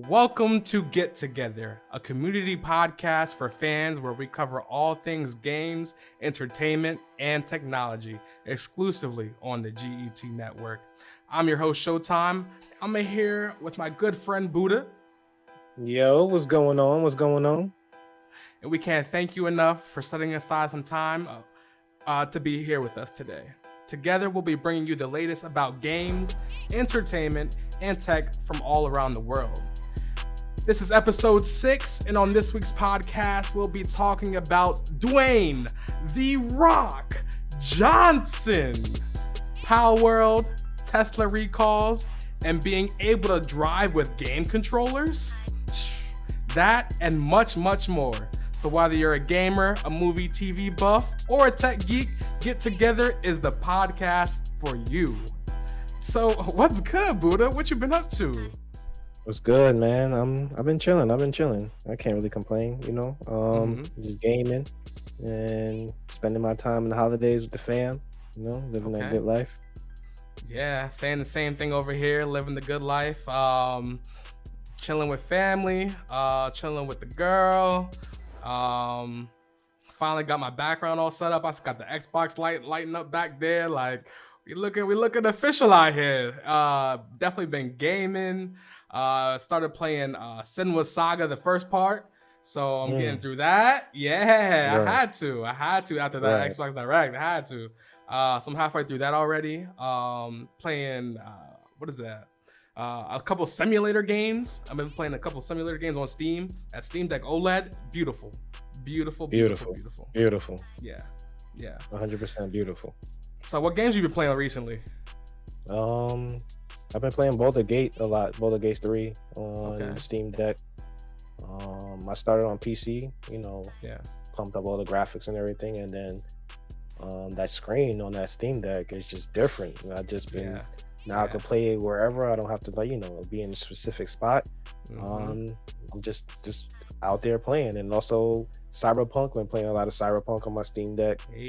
Welcome to Get Together, a community podcast for fans where we cover all things games, entertainment, and technology exclusively on the G.E.T network. I'm your host, Showtime. I'm here with my good friend, Buddha. Yo, what's going on? What's going on? And we can't thank you enough for setting aside some time to be here with us today. Together, we'll be bringing you the latest about games, entertainment, and tech from all around the world. This is episode 6, and on this week's podcast, we'll be talking about Dwayne "The Rock" Johnson, Palworld, Tesla recalls, and being able to drive with game controllers. That and much, much more. So whether you're a gamer, a movie TV buff, or a tech geek, Get Together is the podcast for you. So what's good, Buddha? What you been up to? What's good, man? I've been chilling. I can't really complain, you know. Just gaming and spending my time in the holidays with the fam, you know, living that good life. Yeah, saying the same thing over here, living the good life. Chilling with family, chilling with the girl. Finally got my background all set up. I just got the Xbox lighting up back there. Like we looking official out here. Definitely been gaming. Started playing Senua Saga, the first part. So I'm getting through that. Yeah, right. I had to after that Xbox Direct. I had to. So I'm halfway through that already. Playing what is that? A couple simulator games. I've been playing a couple simulator games on Steam at Steam Deck OLED. Beautiful. Yeah. 100% beautiful. So what games have you been playing recently? I've been playing Baldur's Gate a lot. Baldur's Gate 3 on Steam Deck. I started on PC, you know, pumped up all the graphics and everything, and then that screen on that Steam Deck is just different. I've just been now I can play it wherever. I don't have to, like, you know, be in a specific spot. I'm just out there playing. And also Cyberpunk, been playing a lot of Cyberpunk on my Steam Deck. Like,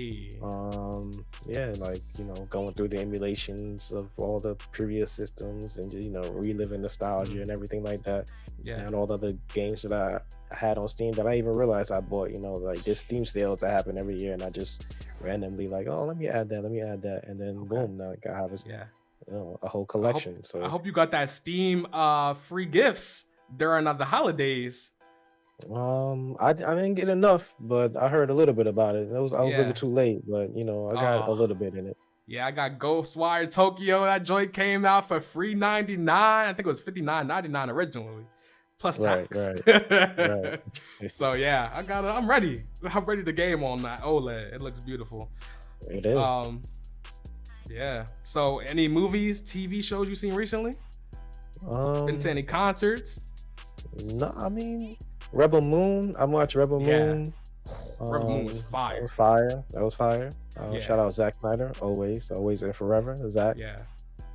you know, going through the emulations of all the previous systems and, you know, reliving nostalgia and everything like that. And all the other games that I had on Steam that I even realized I bought, you know, like there's Steam sales that happen every year, and I just randomly like, oh, let me add that, and then boom, now I have a whole collection. I hope you got that Steam free gifts during the holidays. I didn't get enough, but I heard a little bit about it. I was a little too late, but you know, I got a little bit in it. Yeah, I got Ghostwire Tokyo. That joint came out for $3.99. I think it was $59.99 originally, plus tax. Right. So yeah, I'm ready. I'm ready to game on that OLED. It looks beautiful. It is. Yeah. So any movies, TV shows you seen recently? Been to any concerts? No, I mean Rebel Moon. I watched Rebel Moon. Rebel Moon was fire. That was fire. Shout out Zack Snyder. Always and forever. Zach. Yeah.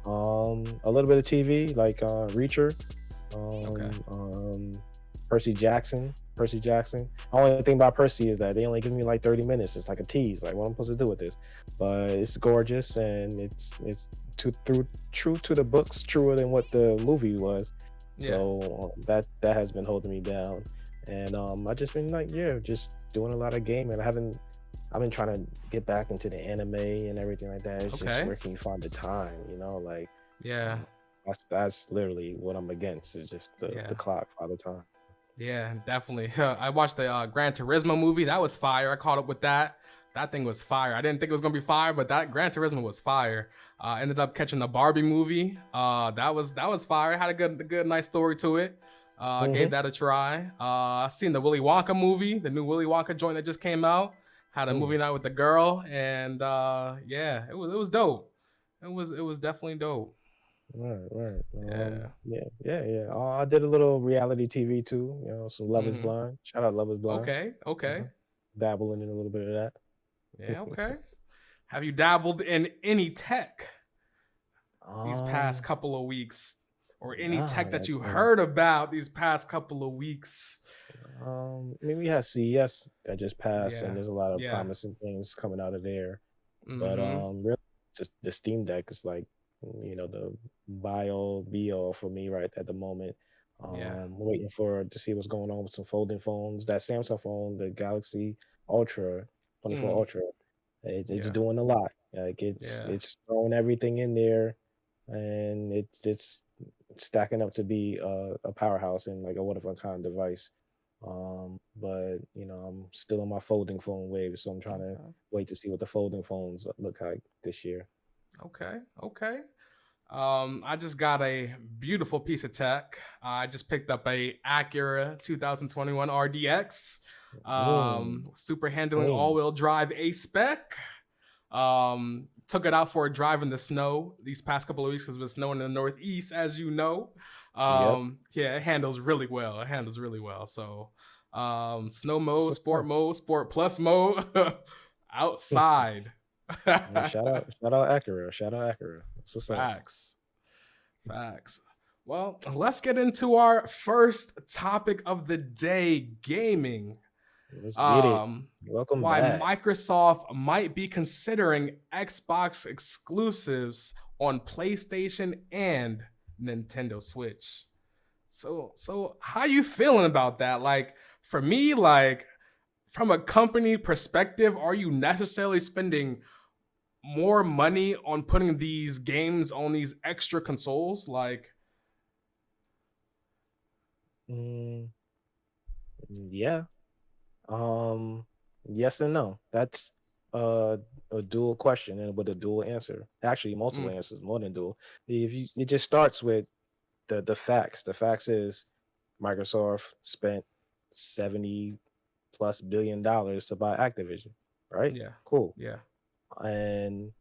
A little bit of TV, like Reacher. Percy Jackson. Only thing about Percy is that they only give me like 30 minutes. It's like a tease. Like, what I'm supposed to do with this? But it's gorgeous, and it's true to the books, truer than what the movie was. So that has been holding me down. And I just been like, just doing a lot of gaming. I've been trying to get back into the anime and everything like that. It's just where can you find the time, you know? Like, that's literally what I'm against, is just the clock all the time. Yeah, definitely. I watched the Gran Turismo movie. That was fire. I caught up with that. That thing was fire. I didn't think it was gonna be fire, but that Gran Turismo was fire. Ended up catching the Barbie movie. That was fire. Had a good nice story to it. Gave that a try. I seen the Willy Wonka movie, the new Willy Wonka joint that just came out. Had a movie night with the girl, and it was dope. It was definitely dope. Right. Yeah. I did a little reality TV too. You know, some Love Is Blind. Shout out Love Is Blind. Okay. Dabbling in a little bit of that. Yeah. Okay. Have you dabbled in any tech these past couple of weeks, or any tech that you heard about these past couple of weeks? I mean, we had CES that just passed, and there's a lot of promising things coming out of there. But really, just the Steam Deck is like, you know, the be all for me right at the moment. Yeah. Waiting for to see what's going on with some folding phones. That Samsung phone, the Galaxy Ultra, 24 Mm, Ultra, it's yeah. doing a lot. Like Yeah. it's throwing everything in there, and it's stacking up to be a powerhouse and like a one of a kind device. But I'm still in my folding phone wave, so I'm trying to Okay. wait to see what the folding phones look like this year. Okay. Okay. I just got a beautiful piece of tech. I just picked up a Acura 2021 RDX, Mm, super handling clean. all-wheel drive A spec. Took it out for a drive in the snow these past couple of weeks because it was snowing in the Northeast, as you know. Yep. Yeah, it handles really well. It handles really well. So, snow mode, So sport plus mode, outside. yeah, shout out Acura. Shout out Acura. That's what's up. Facts. Facts. Well, let's get into our first topic of the day, gaming. Let's get it. Um, Welcome why back. Microsoft might be considering Xbox exclusives on PlayStation and Nintendo Switch. So how you feeling about that? Like for me, like from a company perspective, are you necessarily spending more money on putting these games on these extra consoles? Like, Mm, yeah. Um, yes and no. That's uh, a dual question and with a dual answer. Actually, multiple mm, answers, more than dual. If you, it just starts with the facts. The facts is Microsoft spent 70+ billion to buy Activision, right? yeah, Cool. yeah, And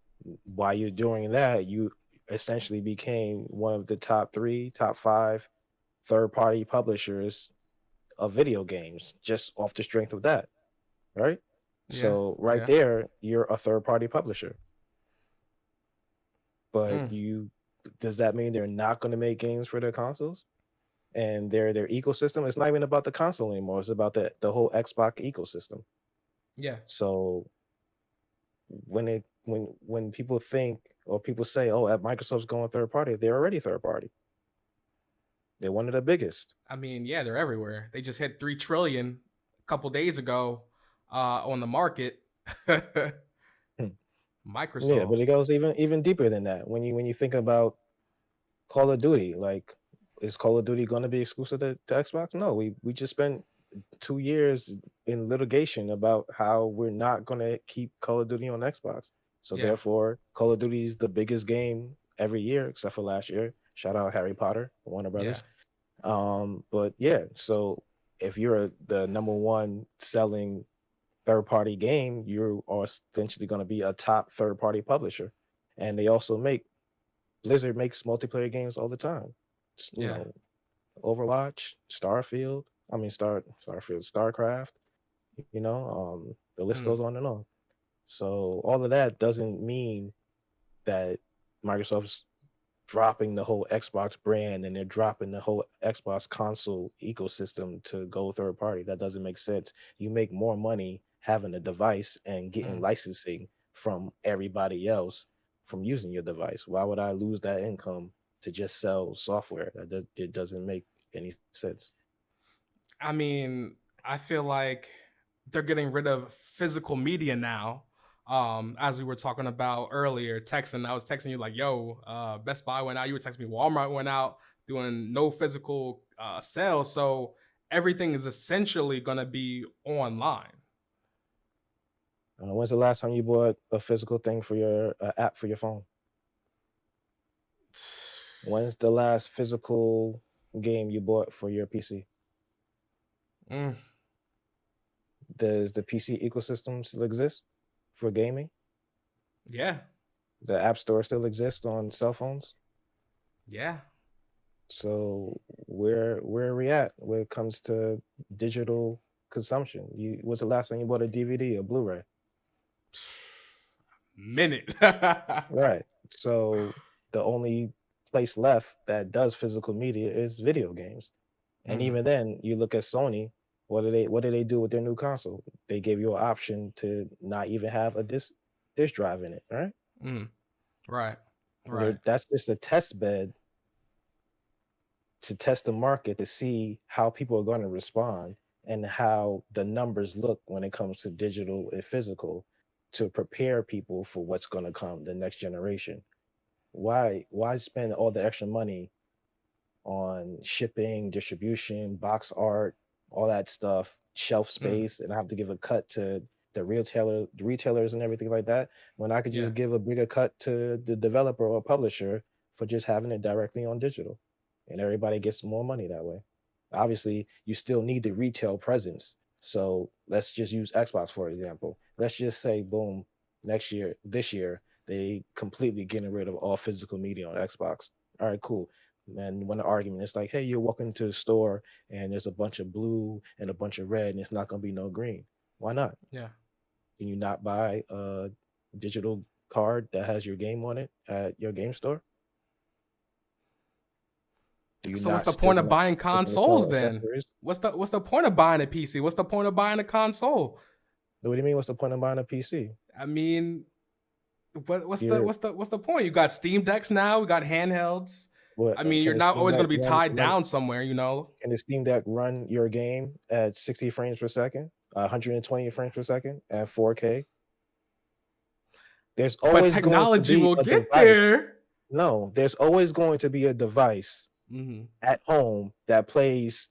while you're doing that, you essentially became one of the top three, top five third-party publishers of video games just off the strength of that, right? yeah, So right yeah. there, you're a third-party publisher. But Mm, does that mean they're not going to make games for their consoles and their ecosystem? It's not even about the console anymore. It's about the whole Xbox ecosystem. yeah. So when people think or people say, "Oh, Microsoft's going third party," they're already third party. They're one of the biggest. I mean, yeah, they're everywhere. They just hit 3 trillion a couple days ago on the market. Hmm. Yeah, but it Microsoft. goes even deeper than that. When you think about Call of Duty, like, is Call of Duty going to be exclusive to Xbox? No, we just spent 2 years in litigation about how we're not going to keep Call of Duty on Xbox. So Yeah, therefore, Call of Duty is the biggest game every year, except for last year. Shout out Harry Potter, Warner yeah. Brothers. But yeah, so if you're the number one selling third party game, you are essentially going to be a top third party publisher. And they also make Blizzard makes multiplayer games all the time. Yeah. Overwatch, Starfield. I mean, Starfield, StarCraft. The list Mm, goes on and on. So all of that doesn't mean that Microsoft's dropping the whole Xbox brand and they're dropping the whole Xbox console ecosystem to go third party. That doesn't make sense. You make more money having a device and getting mm. licensing from everybody else from using your device. Why would I lose that income to just sell software? It doesn't make any sense. I mean, I feel like they're getting rid of physical media now. As we were talking about earlier, texting. I was texting you like, "Yo, Best Buy went out." You were texting me, "Walmart went out doing no physical sales." So everything is essentially gonna be online. When's the last time you bought a physical thing for your app for your phone? When's the last physical game you bought for your PC? Mm, Does the PC ecosystem still exist for gaming? yeah, The App Store still exists on cell phones. yeah. So where are we at when it comes to digital consumption? What's the last time you bought a DVD or Blu-ray? Minute. Right. So the only place left that does physical media is video games. And Mm, even then, you look at Sony, what do they do with their new console? They gave you an option to not even have a disk drive in it, right? mm, right, right. That's just a test bed to test the market to see how people are going to respond and how the numbers look when it comes to digital and physical to prepare people for what's going to come the next generation. Why spend all the extra money on shipping, distribution, box art, all that stuff, shelf Mm, space, and I have to give a cut to the retailers and everything like that, when I could yeah, just give a bigger cut to the developer or publisher for just having it directly on digital. And everybody gets more money that way. Obviously, you still need the retail presence. So let's just use Xbox for example. Let's just say, boom, this year, they completely getting rid of all physical media on Xbox. All right, cool. And when the argument is like, hey, you're walking into the store and there's a bunch of blue and a bunch of red and it's not going to be no green. Why not? yeah. Can you not buy a digital card that has your game on it at your game store? Do you So what's not the still point of gonna buying still gonna sell consoles then? accessories? What's the point of buying a PC? What's the point of buying a console? What do you mean? What's the point of buying a PC? I mean, what's the You're what's the what's the point? You got Steam Decks now. We got handhelds. what? I mean, you're Can the not Steam always Deck going to be tied down somewhere, you know. can the Steam Deck run your game at 60 frames per second, 120 frames per second at 4K? There's But always going to technology be will a get device. there. No, there's always going to be a device Hmm. at home that plays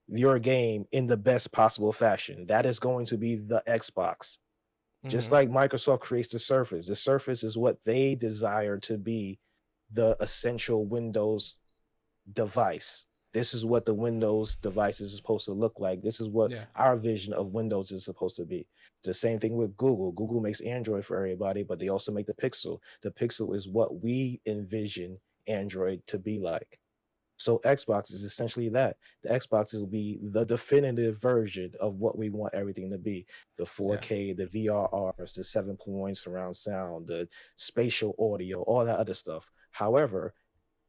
your game in the best possible fashion. That is going to be the Xbox. Just Hmm. like Microsoft creates the Surface is what they desire to be the essential Windows device. This is what the Windows device is supposed to look like. This is what Yeah, our vision of Windows is supposed to be. The same thing with Google. Google makes Android for everybody, but they also make the Pixel. The Pixel is what we envision Android to be like. So Xbox is essentially that. The Xbox will be the definitive version of what we want everything to be. The yeah, 4K, the VRRs, the 7 point surround sound, the spatial audio, all that other stuff. However,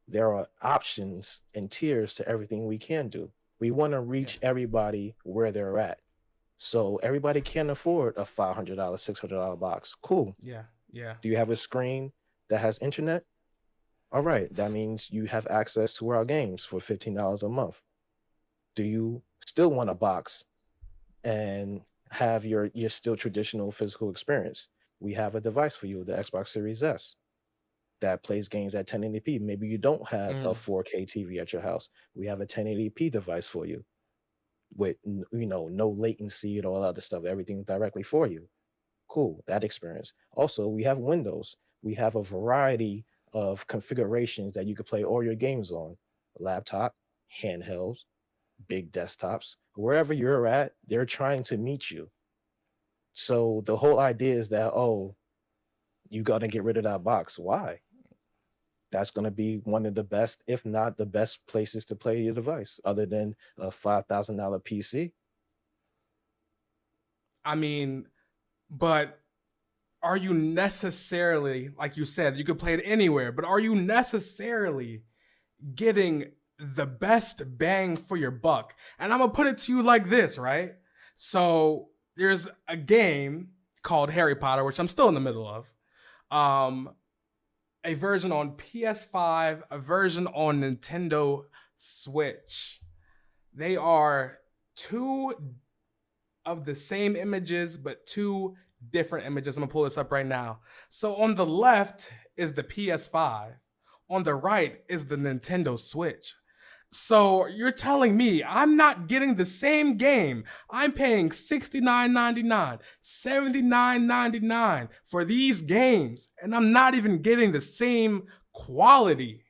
there are options and tiers to everything we can do. We want to yeah, reach everybody where they're at. So everybody can't afford a $500, $600 box. Cool. yeah, yeah, Do you have a screen that has internet? All right, that means you have access to our games for $15 a month. Do you still want a box and have your still traditional physical experience? We have a device for you, the Xbox Series S, that plays games at 1080p. Maybe you don't have a mm, 4K TV at your house. We have a 1080p device for you with no latency and all that other stuff, everything directly for you. Cool, that experience. Also, we have Windows. We have a variety of configurations that you could play all your games on: laptop, handhelds, big desktops. Wherever you're at, they're trying to meet you. So the whole idea is that, oh, you got to get rid of that box. Why? That's going to be one of the best, if not the best places to play your device, other than a $5,000 PC. I mean, but are you necessarily, like you said, you could play it anywhere, but are you necessarily getting the best bang for your buck? And I'm gonna put it to you like this, right? So there's a game called Harry Potter, which I'm still in the middle of. Um, a version on PS5, a version on Nintendo Switch. They are two of the same images, but two different images. I'm gonna pull this up right now. So on the left is the PS5, on the right is the Nintendo Switch. So you're telling me I'm not getting the same game. I'm paying $69.99, $79.99 for these games, and I'm not even getting the same quality.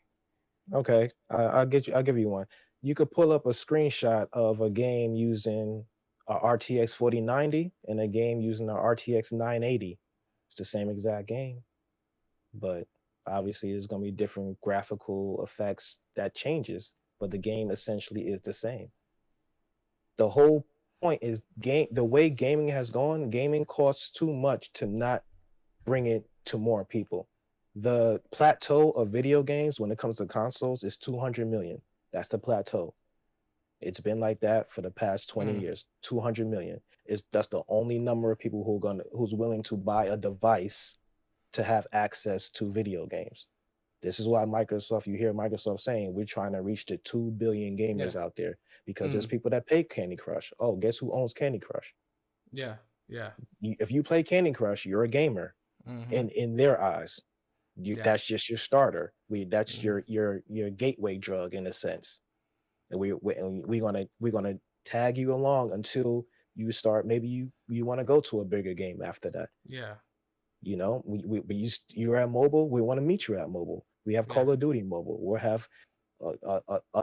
Okay, I'll get you. I'll give you one. You could pull up a screenshot of a game using a RTX 4090 and a game using a RTX 980. It's the same exact game, but obviously there's going to be different graphical effects that changes, but the game essentially is the same. The whole point is game the way gaming has gone, gaming costs too much to not bring it to more people. The plateau of video games when it comes to consoles is 200 million. That's the plateau. It's been like that for the past 20 Mm, years. 200 million is that's the only number of people who's willing to buy a device to have access to video games. This is why Microsoft, you hear Microsoft saying we're trying to reach the 2 billion Yeah. gamers out there, because there's Mm. people that play Candy Crush. Oh, guess who owns Candy Crush? Yeah. Yeah. If you play Candy Crush, you're a gamer Mm-hmm. in their eyes. Yeah. That's just your starter. That's Mm-hmm. your gateway drug in a sense. And we're gonna tag you along until you start. Maybe you want to go to a bigger game after that. Yeah. You know, you're at mobile. We want to meet you at mobile. We have Yeah. Call of Duty mobile. We'll have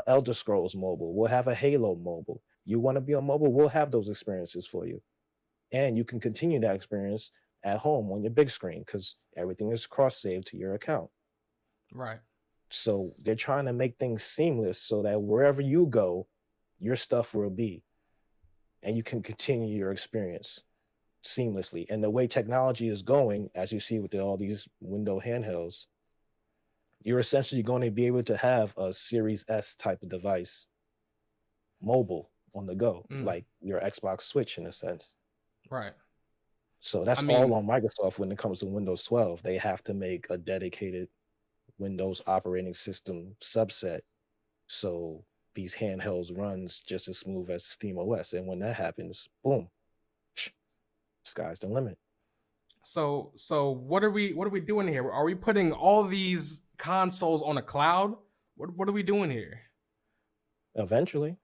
Elder Scrolls mobile. We'll have a Halo mobile. You want to be on mobile? We'll have those experiences for you, and you can continue that experience at home on your big screen because everything is cross saved to your account. Right. So they're trying to make things seamless so that wherever you go, your stuff will be, and you can continue your experience seamlessly. And the way technology is going, as you see with all these window handhelds, you're essentially going to be able to have a Series S type of device, mobile on the go, Mm. like your Xbox Switch in a sense. Right. So I that's all mean, on Microsoft when it comes to Windows 12. They have to make a dedicated Windows operating system subset so these handhelds runs just as smooth as Steam OS. And when that happens, boom, sky's the limit. so what are we doing here? Are we putting all these consoles on a cloud? What are we doing here? Eventually.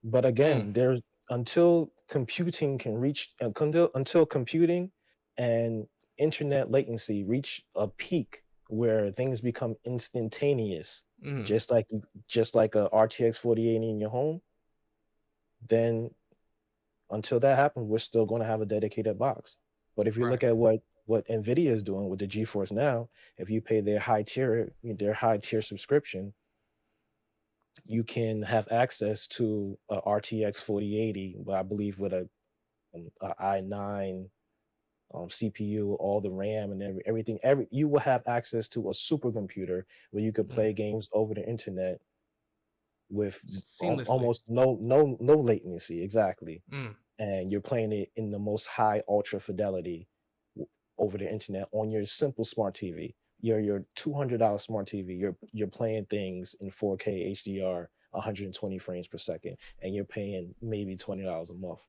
But Mm. again, there's until computing can reach until computing and internet latency reach a peak where things become instantaneous, Mm. just like a RTX 4080 in your home, then until that happens, we're still going to have a dedicated box. But if you Right. look at what Nvidia is doing with the GeForce Now, if you pay their high tier subscription, you can have access to a RTX 4080, but I believe with a i9 CPU, all the RAM and everything. You will have access to a supercomputer where you could Mm. play games over the internet with Seamlessly. almost no latency. Exactly, Mm. and you're playing it in the most high ultra fidelity over the internet on your simple smart TV. Your $200 smart TV. You're playing things in 4K HDR, 120 frames per second, and you're paying maybe $20 a month.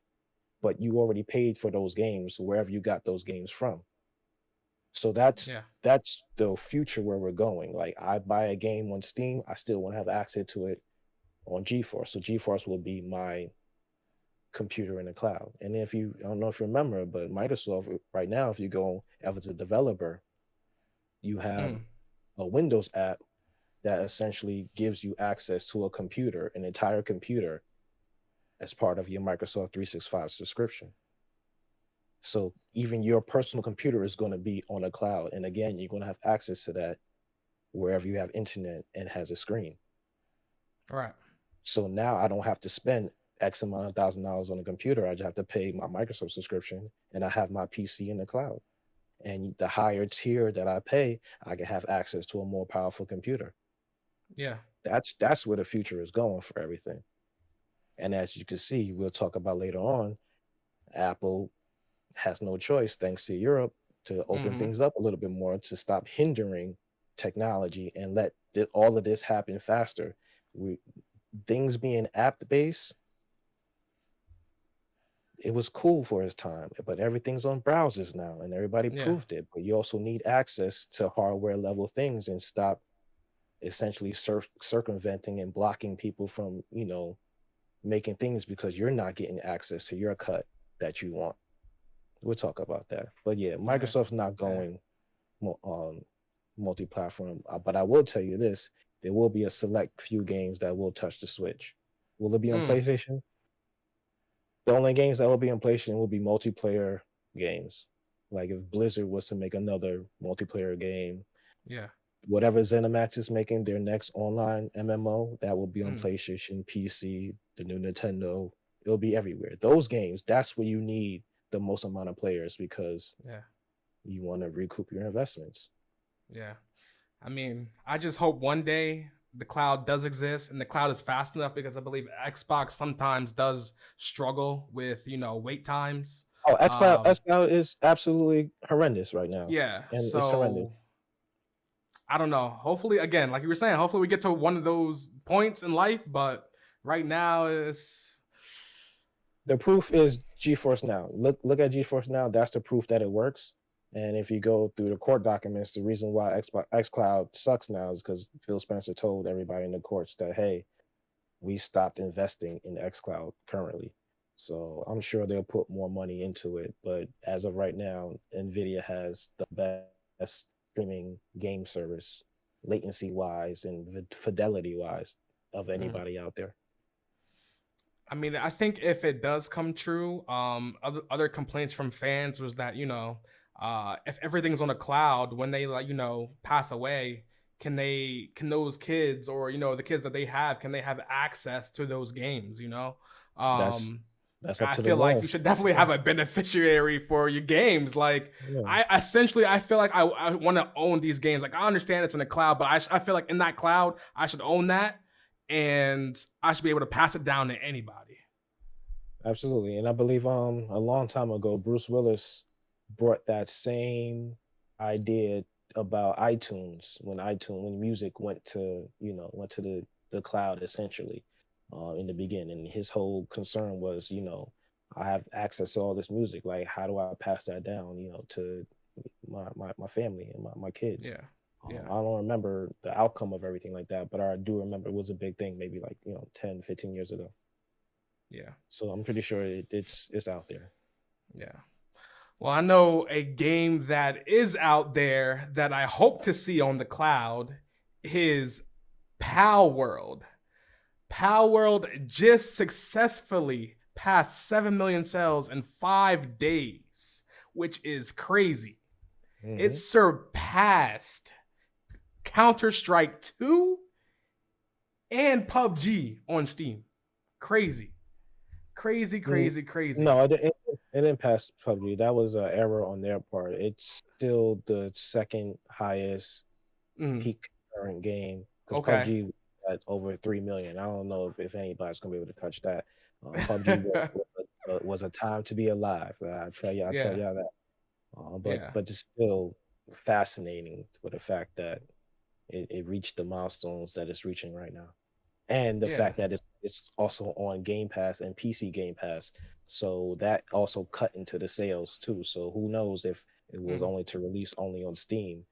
But you already paid for those games wherever you got those games from. So that's Yeah. that's the future where we're going. Like I buy a game on Steam, I still want to have access to it on GeForce. So GeForce will be my computer in the cloud. And if you, I don't know if you remember, but Microsoft right now, if you go as a developer, you have Mm. a Windows app that essentially gives you access to a computer, an entire computer, as part of your Microsoft 365 subscription. So even your personal computer is going to be on a cloud. And again, you're going to have access to that wherever you have internet and has a screen. Right. So now I don't have to spend X amount of $1,000 on a computer. I just have to pay my Microsoft subscription and I have my PC in the cloud. And the higher tier that I pay, I can have access to a more powerful computer. Yeah. That's where the future is going for everything. And as you can see, we'll talk about later on, Apple has no choice, thanks to Europe, to open Mm-hmm. things up a little bit more to stop hindering technology and let all of this happen faster. We Things being app based, it was cool for his time, but everything's on browsers now, and everybody Yeah. proved it. But you also need access to hardware level things and stop essentially circumventing and blocking people from making things because you're not getting access to your cut that you want. We'll talk about that. But yeah, Yeah. Microsoft's not Yeah. going multi-platform. But I will tell you this: there will be a select few games that will touch the Switch. Will it be on Mm. PlayStation? The only games that will be on PlayStation will be multiplayer games. Like if Blizzard was to make another multiplayer game, Yeah. whatever ZeniMax is making their next online MMO, that will be on Mm. PlayStation, PC, the new Nintendo. It'll be everywhere. Those games, that's where you need the most amount of players because Yeah. you want to recoup your investments. Yeah. I mean, I just hope one day the cloud does exist and the cloud is fast enough because I believe Xbox sometimes does struggle with, wait times. Oh, Um, xCloud is absolutely horrendous right now, yeah. and it's horrendous. I don't know. Hopefully, again, like you were saying, hopefully we get to one of those points in life. But right now, it's The proof is GeForce Now. Look at GeForce Now. That's the proof that it works. And if you go through the court documents, the reason why xCloud sucks now is because Phil Spencer told everybody in the courts that, hey, we stopped investing in xCloud currently. So I'm sure they'll put more money into it. But as of right now, NVIDIA has the best streaming game service, latency wise and fidelity wise, of mm. anybody out there. I mean, I think if it does come true, other complaints from fans was that if everything's on a cloud, when they like pass away, can those kids or the kids that they have can they have access to those games? That's Um, that's up I to the feel like you laws. should definitely have a beneficiary for your games. Like Yeah, I feel like I want to own these games. Like I understand it's in the cloud, but I feel like in that cloud I should own that and I should be able to pass it down to anybody. absolutely. And I believe a long time ago, Bruce Willis brought that same idea about iTunes when music went to the cloud essentially in the beginning. His whole concern was, I have access to all this music. Like, how do I pass that down, to my family and my kids? Yeah, yeah, I don't remember the outcome of everything like that, but I do remember it was a big thing, maybe like 10, 15 years ago. yeah, So I'm pretty sure it's out there. yeah. Well, I know a game that is out there that I hope to see on the cloud is Palworld. Palworld just successfully passed 7 million sales in 5 days, which is crazy. It Hmm. surpassed Counter-Strike 2 and PUBG on Steam. Crazy. Crazy, Mm, crazy, crazy. No, it didn't pass PUBG. That was an error on their part. It's still the second highest Mm, peak current game because okay. PUBG at over 3 million. I don't know if anybody's gonna be able to touch that. PUBG was a time to be alive. I tell Yeah, y'all that. yeah, But it's still fascinating for the fact that it reached the milestones that it's reaching right now, and the yeah. fact that it's also on Game Pass and PC Game Pass, so that also cut into the sales too. So who knows if it was Mm, only to release only on Steam,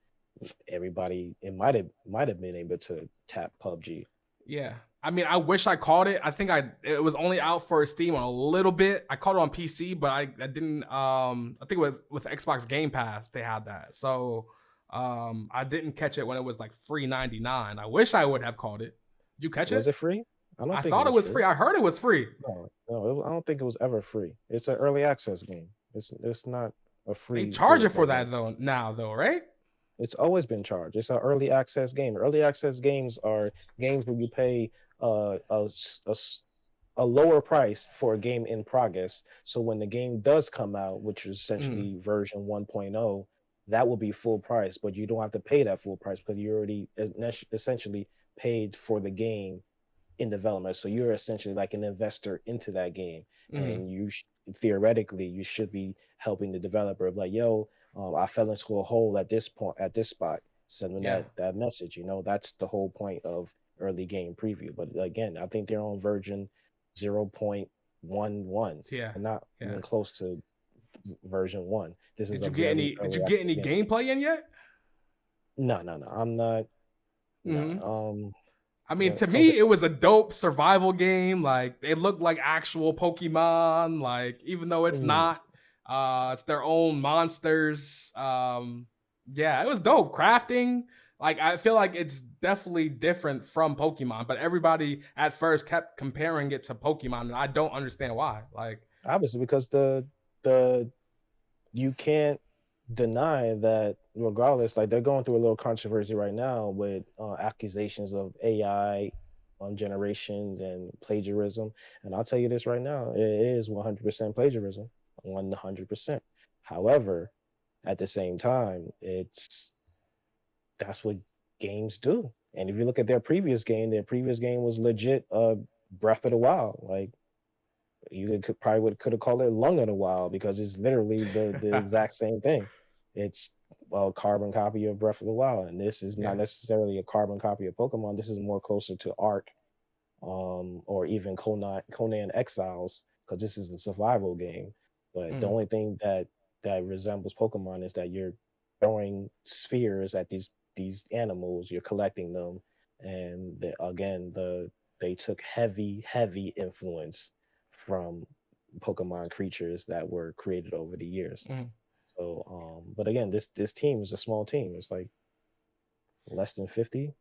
everybody it might have been able to tap PUBG. yeah. I mean, I wish I caught it. I think it was only out for Steam on a little bit. I caught it on PC, but I didn't I think it was with Xbox Game Pass they had that. So I didn't catch it when it was like free 99. I wish I would have caught it. Did you catch Was it? it free? I don't I think it thought it was was free. free. I heard it was free. No, I don't think it was ever free. It's an early access game. It's not a They free charge to it for play game. that though now though, right? It's always been charged. It's an early access game. Early access games are games where you pay a lower price for a game in progress. So when the game does come out, which is Mm, essentially version 1.0, that will be full price, but you don't have to pay that full price because you already essentially paid for the game in development. So you're essentially like an investor into that game, mm, and theoretically you should be helping the developer of like, yo, I fell into a hole at this point at this spot. Send them yeah. that message. That's the whole point of early game preview. But again, I think they're on version 0.11. Yeah. They're not Yeah. even close to version one. This is Did a you get very any did early you get access any game. gameplay in yet? No, no, no. I'm not. No. Mm-hmm. I mean, When to it comes to me, it was a dope survival game. Like it looked like actual Pokemon. Like even though it's mm, not, it's their own monsters. Yeah, it was dope. Crafting. Like I feel like it's definitely different from Pokemon, but everybody at first kept comparing it to Pokemon, and I don't understand why. Like, obviously because the you can't deny that regardless, like they're going through a little controversy right now with accusations of AI generation and plagiarism. And I'll tell you this right now, it is 100% plagiarism, 100%. However, at the same time, that's what games do. And if you look at their previous game was legit Breath of the Wild. Like you could probably could have called it Lung of the Wild because it's literally the exact same thing. it's a carbon copy of Breath of the Wild, and this is not Yeah. necessarily a carbon copy of Pokemon. This is more closer to Ark, or even Conan Exiles, because this is a survival game. But the Mm, only thing that resembles Pokemon is that you're throwing spheres at these animals, you're collecting them, and again they took heavy influence from Pokemon creatures that were created over the years. mm, So, but again, this team is a small team. It's like less than 50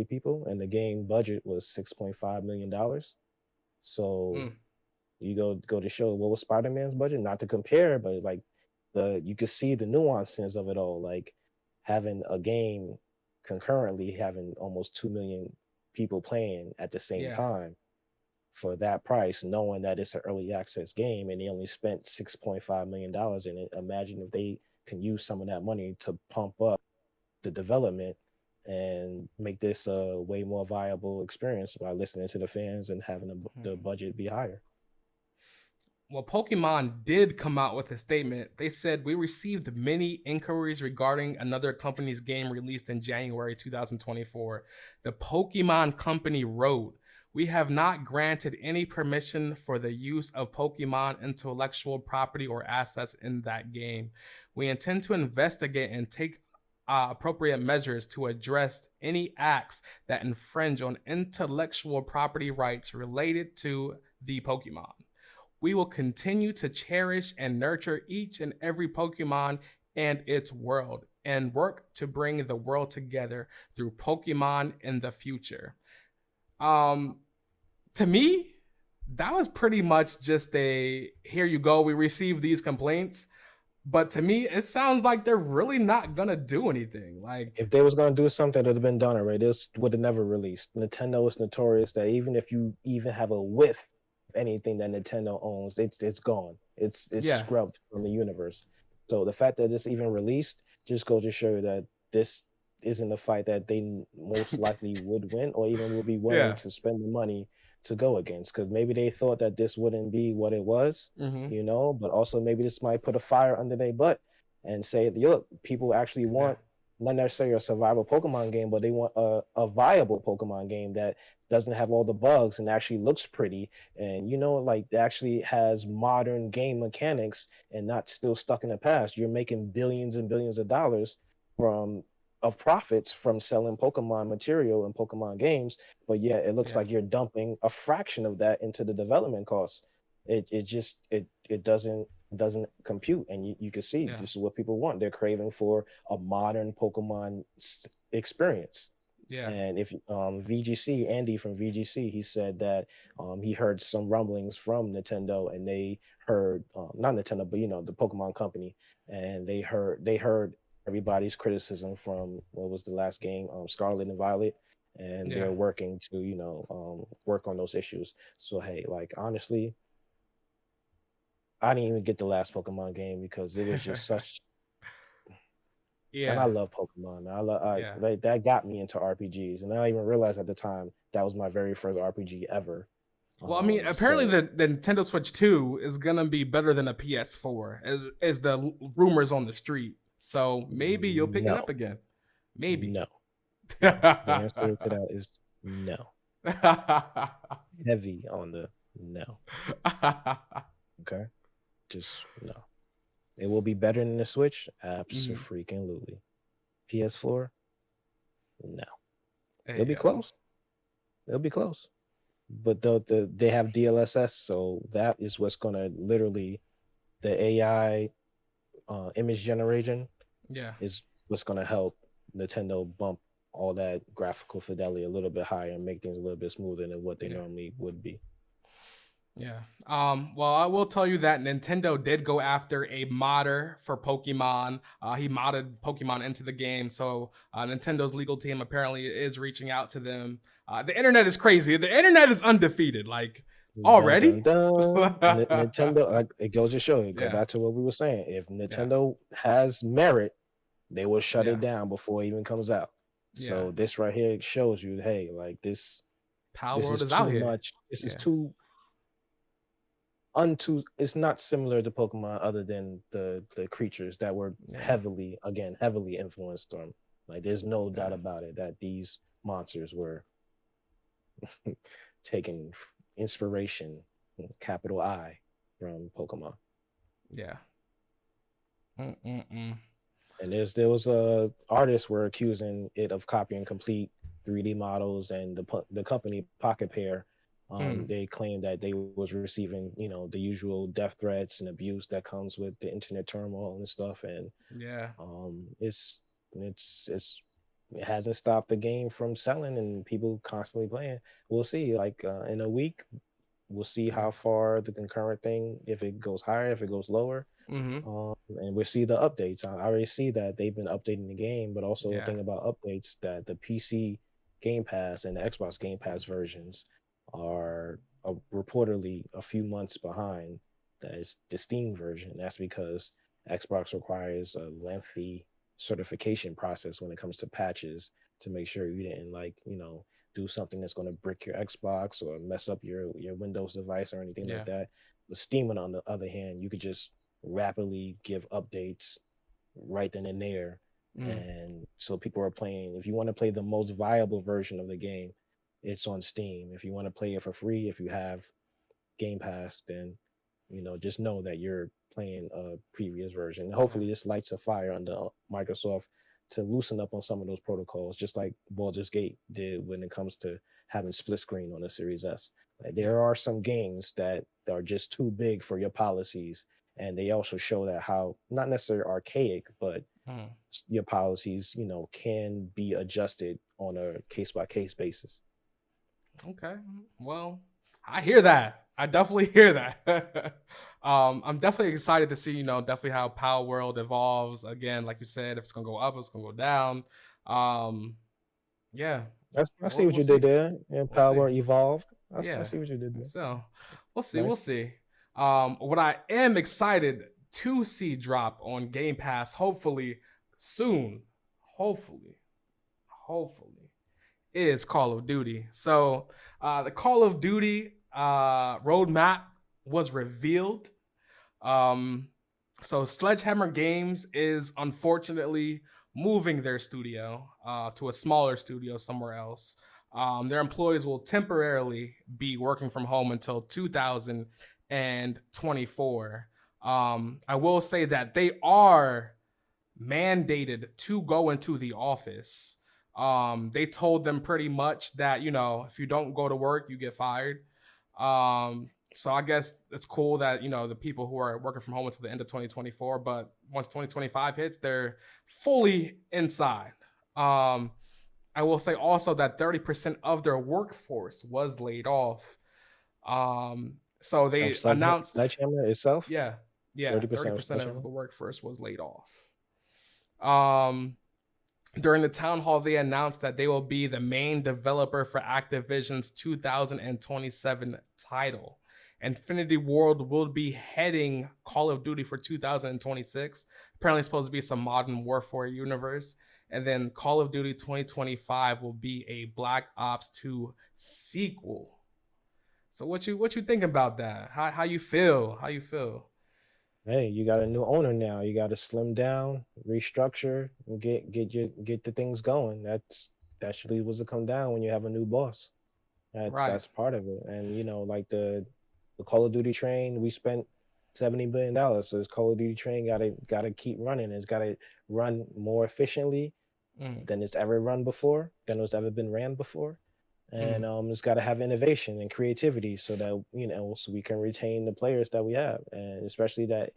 people, and the game budget was $6.5 million. So mm. you go to show what was Spider-Man's budget, not to compare, but like you could see the nuances of it all, like having a game concurrently having almost 2 million people playing at the same Yeah. time for that price, knowing that it's an early access game and they only spent $6.5 million in it. Imagine if they can use some of that money to pump up the development and make this a way more viable experience by listening to the fans and having the Mm. budget be higher. Well, Pokemon did come out with a statement. They said, "We received many inquiries regarding another company's game released in January 2024. The Pokemon Company wrote, we have not granted any permission for the use of Pokemon intellectual property or assets in that game. We intend to investigate and take appropriate measures to address any acts that infringe on intellectual property rights related to the Pokemon. We will continue to cherish and nurture each and every Pokemon and its world and work to bring the world together through Pokemon in the future." Um, to me, that was pretty much just a here you go. We received these complaints. But to me, it sounds like they're really not gonna do anything. Like, If they was gonna do something that would have been done already, this would have never released. Nintendo is notorious that even if you even have a whiff of anything that Nintendo owns, it's gone. It's yeah, scrubbed from the universe. So the fact that this even released just goes to show that this isn't a fight that they most likely would win or even would be willing yeah, to spend the money to go against. Because maybe they thought that this wouldn't be what it was, mm-hmm, but also maybe this might put a fire under their butt and say, look, people actually yeah, want not necessarily a survival Pokemon game, but they want a viable Pokemon game that doesn't have all the bugs and actually looks pretty and like actually has modern game mechanics and not still stuck in the past. You're making billions and billions of dollars from of profits from selling Pokemon material and Pokemon games, but yet it looks yeah, like you're dumping a fraction of that into the development costs. It doesn't compute, and you can see yeah, this is what people want. They're craving for a modern Pokemon experience. yeah, And if VGC Andy from VGC, he said that he heard some rumblings from Nintendo, and they heard not Nintendo, but the Pokemon Company, and they heard everybody's criticism from what was the last game, Scarlet and Violet, and yeah. they're working to work on those issues. So hey, like honestly, I didn't even get the last Pokemon game because it was just such. And I Yeah, love Pokemon. I love yeah. like that got me into RPGs, and I didn't even realize at the time that was my very first RPG ever. Well, I mean, apparently So the Nintendo Switch 2 is gonna be better than a PS4, as the rumors on the street. So maybe you'll pick it no, up again. Maybe. no, no. The answer to that is no. Heavy on the no. Okay, just no. It will be better than the Switch, Mhm. absolutely. PS4, no. It'll Hey be yo. close. It'll be close. But they have DLSS, so that is what's gonna literally the AI image generation Yeah. is what's gonna help Nintendo bump all that graphical fidelity a little bit higher and make things a little bit smoother than what they Yeah. normally would be. Yeah. Well, I will tell you that Nintendo did go after a modder for Pokemon. He modded Pokemon into the game. So Nintendo's legal team apparently is reaching out to them. The internet is crazy. The internet is undefeated. Like Dun dun already? dun. Nintendo, it goes to show you, go Yeah. back to what we were saying. If Yeah. Nintendo has merit, they will shut Yeah. it down before it even comes out. Yeah. So this right here shows you, hey, like this Palworld is is out too here. much. This is Yeah. too it's not similar to Pokemon other than the creatures that were Yeah. heavily influenced them. Like there's no Yeah. doubt about it that these monsters were taking inspiration, capital I, from Pokemon. Yeah. Mm-mm-mm. And there was artists were accusing it of copying complete 3D models, and the company Pocket Pair, Mm. they claimed that they was receiving the usual death threats and abuse that comes with the internet turmoil and stuff, and Yeah. it's it hasn't stopped the game from selling and people constantly playing. We'll see, like in a week, we'll see Yeah. how far the concurrent thing, if it goes higher, if it goes lower, Mm-hmm. and we'll see the updates. I already see that they've been updating the game, but also the Yeah. thing about updates that the PC Game Pass and the Xbox Game Pass versions are reportedly a few months behind. That is the Steam version. That's because Xbox requires a lengthy certification process when it comes to patches to make sure you didn't do something that's going to brick your Xbox or mess up your Windows device or anything like Yeah. that. With Steam, on the other hand, you could just rapidly give updates right then and there. Mm. And so people are playing. If you want to play the most viable version of the game, it's on Steam. If you want to play it for free, if you have Game Pass, then just know that you're playing a previous version. Yeah. Hopefully, this lights a fire under Microsoft to loosen up on some of those protocols, just like Baldur's Gate did when it comes to having split screen on the Series S. Like, Yeah. there are some games that are just too big for your policies, and they also show that how not necessarily archaic, but Mm. your policies, can be adjusted on a case by case basis. Okay. Well, I hear that. I definitely hear that. I'm definitely excited to see, definitely how Power World evolves. Again, like you said, if it's gonna go up, it's gonna go down. Um, yeah, I see what we'll you did see. there. And We'll see. Power evolved. I Yeah. see what you did there. So we'll see. We'll Nice. see. What I am excited to see drop on Game Pass, hopefully soon, hopefully, hopefully, is Call of Duty. So the Call of Duty roadmap was revealed. Um, so Sledgehammer Games is unfortunately moving their studio to a smaller studio somewhere else. Their employees will temporarily be working from home until 2024. I will say that they are mandated to go into the office. They told them pretty much that, if you don't go to work, you get fired. So I guess it's cool that, the people who are working from home until the end of 2024, but once 2025 hits, they're fully inside. Um, I will say also that 30% of their workforce was laid off. So Of they announced, Sledgehammer itself, yeah, yeah, 30% of 30% of Sledgehammer. the workforce was laid off. Um, During the town hall, they announced that they will be the main developer for Activision's 2027 title. Infinity World will be heading Call of Duty for 2026. Apparently, it's supposed to be some modern warfare universe. And then Call of Duty 2025 will be a Black Ops 2 sequel. So what you think about that? How you feel? How you feel? Hey, you got a new owner now. You got to slim down, restructure, and get the things going. That should be what's to come down when you have a new boss. Right. That's part of it. And like the Call of Duty train, we spent $70 billion. So this Call of Duty train gotta keep running. It's gotta run more efficiently Mm, than it's ever run before, than it's ever been ran before. And mm, it's got to have innovation and creativity so that so we can retain the players that we have, and especially that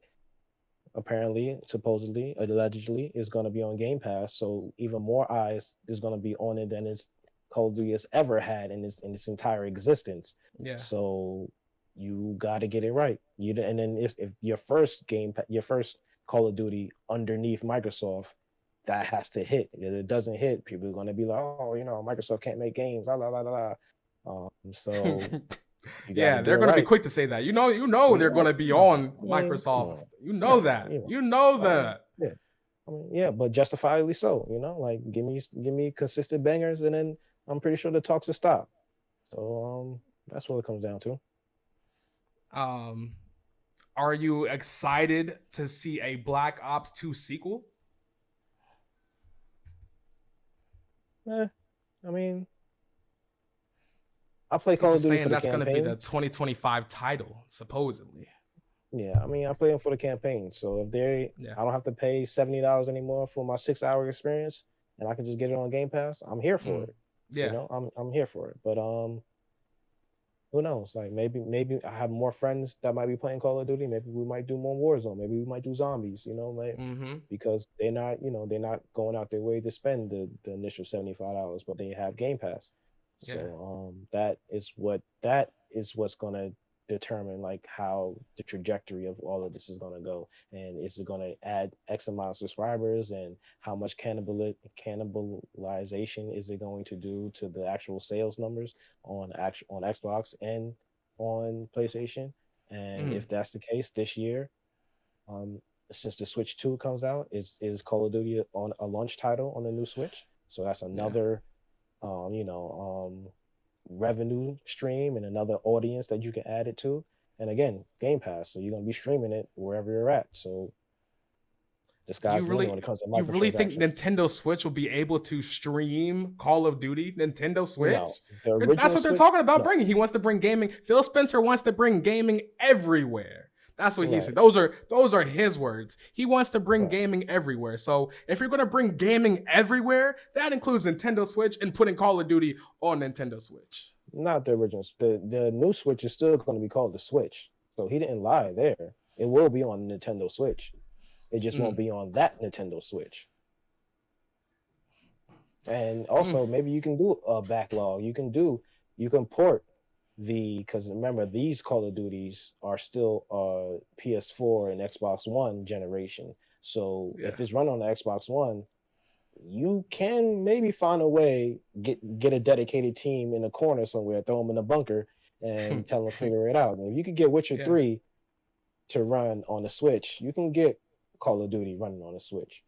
apparently, supposedly, allegedly, is going to be on Game Pass. So even more eyes is going to be on it than its Call of Duty has ever had in its entire existence. yeah. So you got to get it right. And then if your first your first Call of Duty underneath Microsoft, that has to hit. If it doesn't hit, people are going to be like, oh, Microsoft can't make games. La la la la. So you got to Yeah, get they're it gonna be right. quick to say that. They're Yeah, gonna be yeah. on I mean, come Microsoft. on. You know Yeah, that. You know that. yeah. I mean, yeah, but justifiably so. Like give me consistent bangers, and then I'm pretty sure the talks will stop. So that's what it comes down to. Are you excited to see a Black Ops 2 sequel? I mean, I play Call People of Duty saying for the that's going to be the campaigns. 2025 title, supposedly. Yeah, I mean, I play them for the campaign. So if I don't have to pay $70 anymore for my 6-hour experience, and I can just get it on Game Pass, I'm here for it. Yeah. You know, I'm here for it. But who knows? Like maybe I have more friends that might be playing Call of Duty. Maybe we might do more Warzone. Maybe we might do zombies. You know, like because they're not going out their way to spend the initial $75, but they have Game Pass. Yeah. So that is what's gonna determine like how the trajectory of all of this is gonna go, and is it gonna add X amount of subscribers, and how much cannibalization is it going to do to the actual sales numbers on Xbox and on PlayStation? And if that's the case this year, since the Switch 2 comes out, is Call of Duty on a launch title on the new Switch? So that's another revenue stream and another audience that you can add it to. And again, Game Pass, so you're gonna be streaming it wherever you're at. So the sky's the limit when it comes to microtransactions. You really think Nintendo Switch will be able to stream Call of Duty? Nintendo Switch? No, that's what they're talking about bringing. He wants to bring gaming. Phil Spencer wants to bring gaming everywhere. That's what he said. Those are his words. He wants to bring gaming everywhere. So if you're going to bring gaming everywhere, that includes Nintendo Switch and putting Call of Duty on Nintendo Switch. Not the original. The new Switch is still going to be called the Switch. So he didn't lie there. It will be on Nintendo Switch. It just won't be on that Nintendo Switch. And also, maybe you can do a backlog. You can port because remember, these Call of Duties are still PS4 and Xbox One generation. So if it's run on the Xbox One, you can maybe find a way, get a dedicated team in a corner somewhere, throw them in a bunker, and tell them to figure it out. And if you could get Witcher 3 to run on the Switch, you can get Call of Duty running on the Switch.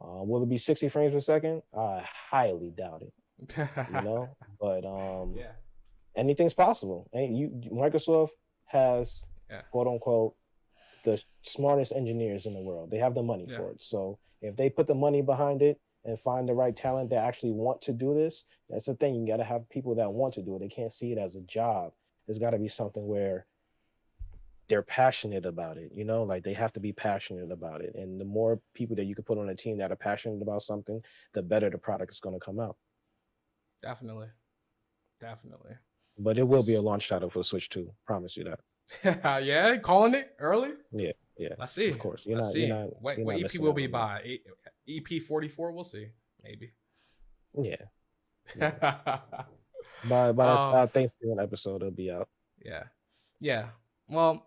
Will it be 60 frames per second? I highly doubt it. But anything's possible. And Microsoft has quote unquote the smartest engineers in the world. They have the money for it. So if they put the money behind it and find the right talent that actually want to do this, that's the thing. You got to have people that want to do it. They can't see it as a job. There's got to be something where they're passionate about it. Like they have to be passionate about it. And the more people that you can put on a team that are passionate about something, the better the product is going to come out. Definitely. But it will be a launch title for Switch 2. Promise you that. Yeah, calling it early? Yeah. Let's see. Of course. Let's see. What EP will be by? EP 44? We'll see. Maybe. Yeah. By Thanksgiving episode, it'll be out. Yeah. Well,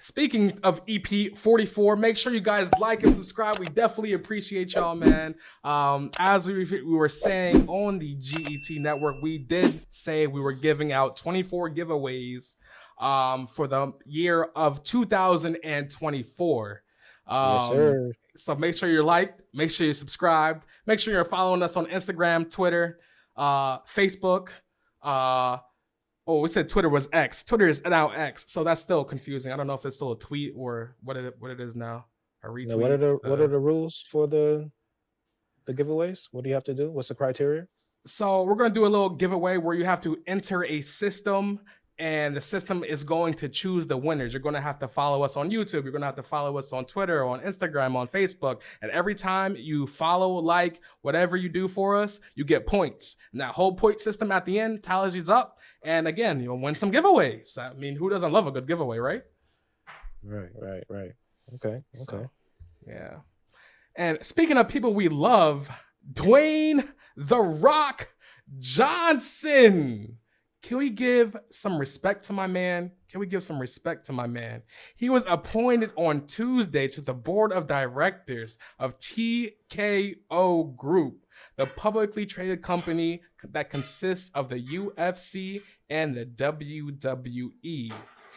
speaking of EP 44, make sure you guys like and subscribe. We definitely appreciate y'all, man. As we were saying on the GET network, we did say we were giving out 24 giveaways for the year of 2024. Yes, sir. So make sure you're liked, make sure you're subscribed, make sure you're following us on Instagram, Twitter, Facebook. We said Twitter was X. Twitter is now X, so that's still confusing. I don't know if it's still a tweet or what it is now. A retweet. Now, what are the rules for the giveaways? What do you have to do? What's the criteria? So we're gonna do a little giveaway where you have to enter a system, and the system is going to choose the winners. You're gonna have to follow us on YouTube. You're gonna have to follow us on Twitter, on Instagram, on Facebook. And every time you follow, like, whatever you do for us, you get points. And that whole point system at the end tallies you up. And again, you'll win some giveaways. I mean, who doesn't love a good giveaway, right? Right. Okay. So, yeah. And speaking of people we love, Dwayne "The Rock" Johnson. Can we give some respect to my man? He was appointed on Tuesday to the board of directors of TKO Group, the publicly traded company that consists of the UFC and the WWE.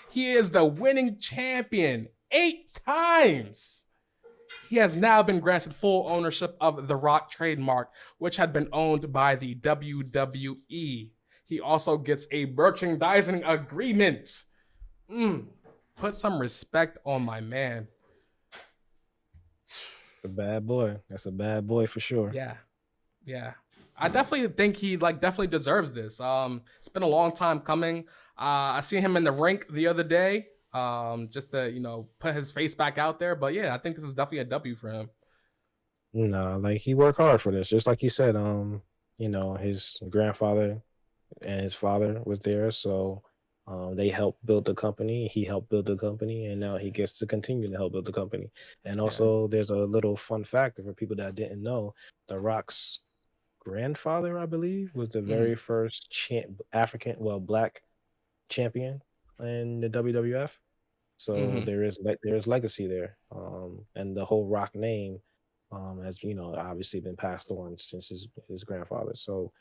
He is the winning champion 8 times. He has now been granted full ownership of the Rock trademark, which had been owned by the WWE. He also gets a merchandising agreement. Put some respect on my man. A bad boy. That's a bad boy for sure. Yeah, yeah. I definitely think he like definitely deserves this. It's been a long time coming. I seen him in the rink the other day. Just to put his face back out there. But yeah, I think this is definitely a W for him. No, like he worked hard for this. Just like you said, his grandfather and his father was there, so they helped build the company. He helped build the company, and now he gets to continue to help build the company. And Yeah. also, there's a little fun fact for people that didn't know: The Rock's grandfather, I believe, was the Mm-hmm. very first black champion in the WWF. So Mm-hmm. there is legacy there, and the whole Rock name has obviously been passed on since his grandfather. So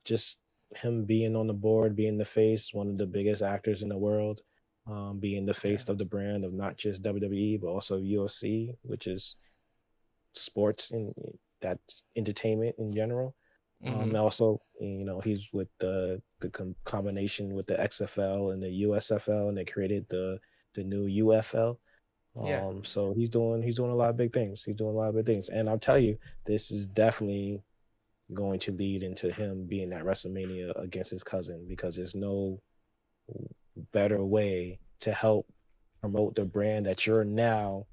just him being on the board, being the face, one of the biggest actors in the world, being the Yeah. face of the brand of not just WWE but also UFC, which is sports and that's entertainment in general. Mm-hmm. Also, he's with the combination with the XFL and the USFL, and they created the new UFL. Yeah. So he's doing a lot of big things. He's doing a lot of big things, and I'll tell you, this is definitely going to lead into him being at WrestleMania against his cousin because there's no better way to help promote the brand that you're now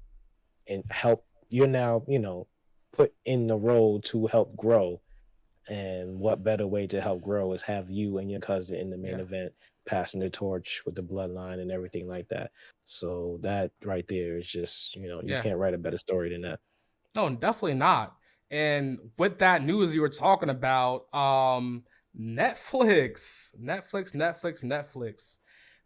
put in the role to help grow. And what better way to help grow is have you and your cousin in the main Yeah. event passing the torch with the bloodline and everything like that. So that right there is just, you Yeah. can't write a better story than that. No, definitely not. And with that news you were talking about,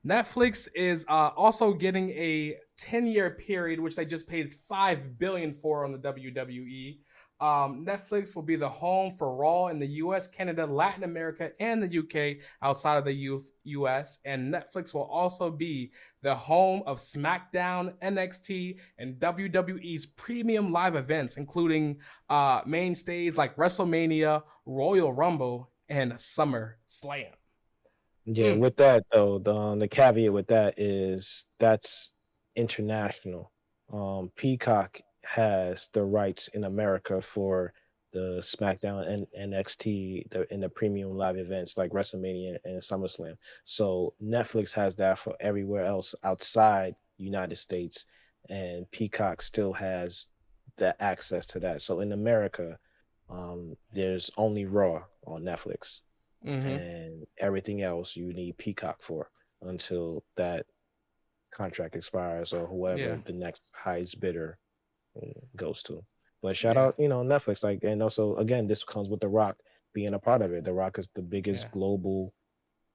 Netflix is also getting a 10-year period, which they just paid $5 billion for on the WWE. Netflix will be the home for Raw in the US, Canada, Latin America, and the UK outside of the US. And Netflix will also be the home of SmackDown, NXT, and WWE's premium live events, including mainstays like WrestleMania, Royal Rumble, and Summer Slam. Yeah, Mm, with that though, the caveat with that is that's international. Peacock has the rights in America for the SmackDown and NXT in the premium live events like WrestleMania and SummerSlam. So Netflix has that for everywhere else outside United States, and Peacock still has the access to that. So in America, there's only Raw on Netflix mm-hmm. and everything else you need Peacock for until that contract expires or whoever Yeah, the next highest bidder goes to. But shout yeah, out, Netflix, like, and also again, this comes with The Rock being a part of it. The Rock is the biggest yeah, global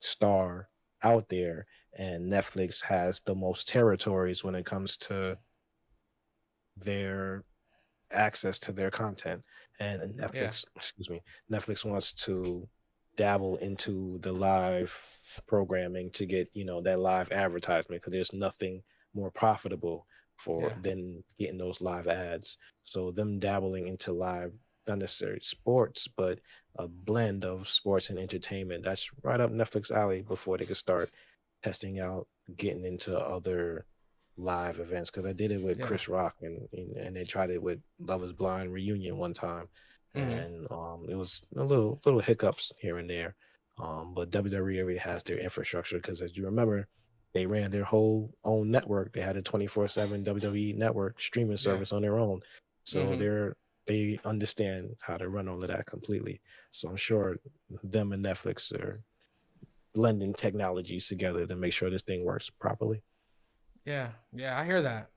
star out there, and Netflix has the most territories when it comes to their access to their content. And yeah, Netflix wants to dabble into the live programming to get, that live advertisement because there's nothing more profitable for yeah, than getting those live ads. So them dabbling into live, not necessarily sports, but a blend of sports and entertainment, that's right up Netflix alley before they can start testing out getting into other live events because I did it with yeah. Chris Rock and they tried it with Love Is Blind reunion one time, Mm-hmm. and it was a little hiccups here and there, but WWE already has their infrastructure because as you remember, they ran their whole own network. They had a 24/7 WWE network streaming Yeah. service on their own, so Mm-hmm. they understand how to run all of that completely. So I'm sure them and Netflix are blending technologies together to make sure this thing works properly. Yeah, yeah, I hear that.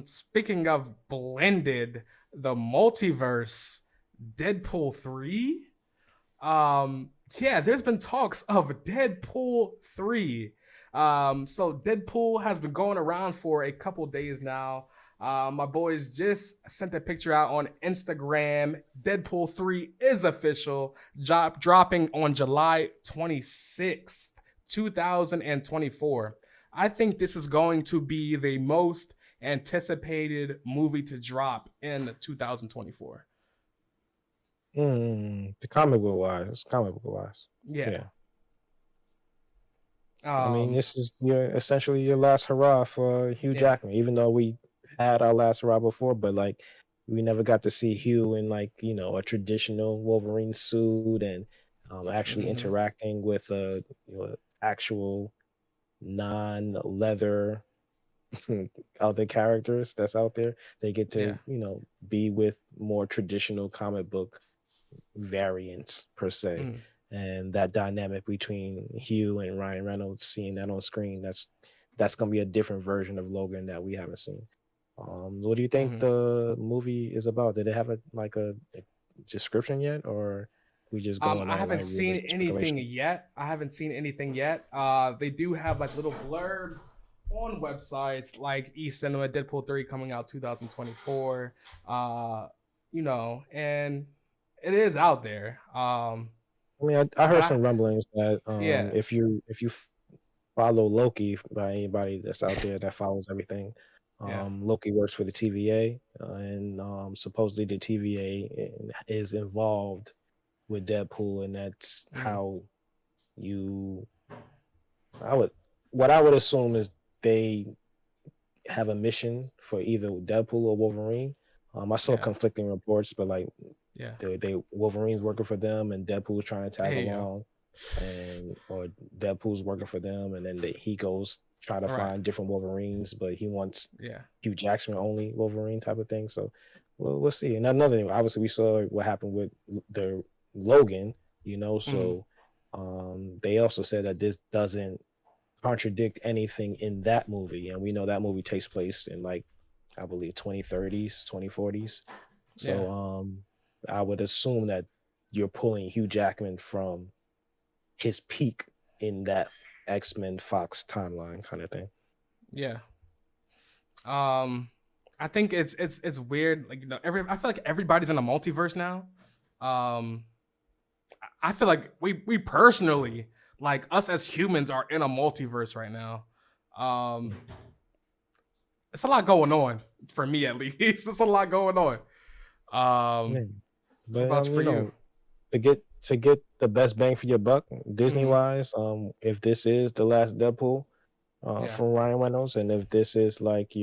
Speaking of blended, the multiverse, Deadpool 3. Yeah, there's been talks of Deadpool 3. So Deadpool has been going around for a couple days now. My boys just sent a picture out on Instagram. Deadpool 3 is official, dropping on July 26th, 2024. I think this is going to be the most anticipated movie to drop in 2024. The comic book wise, Yeah. yeah. I mean, Um, this is your essentially your last hurrah for Hugh yeah. Jackman, even though we had our last hurrah before, but like we never got to see Hugh in like, a traditional Wolverine suit and actually Hmm. interacting with actual non-leather other characters that's out there. They get Yeah. to, be with more traditional comic book variants per se. Mm, And that dynamic between Hugh and Ryan Reynolds, seeing that on screen, that's gonna be a different version of Logan that we haven't seen. What do you think hmm. the movie is about? Did it have a description yet, or we just going I on haven't like seen realistic anything speculation? yet. I haven't seen anything yet. They do have like little blurbs on websites like Cinema, Deadpool 3 coming out 2024. Uh, and it is out there. I mean, I But heard some rumblings that yeah, if you follow Loki, by anybody that's out there that follows everything. yeah. Loki works for the TVA, and supposedly the TVA is involved with Deadpool, and that's Mm, how you. I would, what I would assume is they have a mission for either Deadpool or Wolverine. I saw yeah, conflicting reports, but like yeah. they Wolverine's working for them, and Deadpool's trying to tag There you go. along, and or Deadpool's working for them, and then he goes try to All right. find different Wolverines, but he wants Yeah. Hugh Jackman only Wolverine type of thing. So we'll see. And another thing, obviously, we saw what happened with the Logan, Mm, so they also said that this doesn't contradict anything in that movie, and we know that movie takes place in like I believe 2030s, 2040s. yeah. So I would assume that you're pulling Hugh Jackman from his peak in that X-Men Fox timeline kind of thing. Yeah. Um, I think it's weird. Like I feel like everybody's in a multiverse now. Um, I feel like we personally, like us as humans, are in a multiverse right now. Um, it's a lot going on for me at least. It's a lot going on. Yeah. What But about for you? to get the best bang for your buck, Disney Hmm. wise, if this is the last Deadpool Yeah. from Ryan Reynolds, and if this is like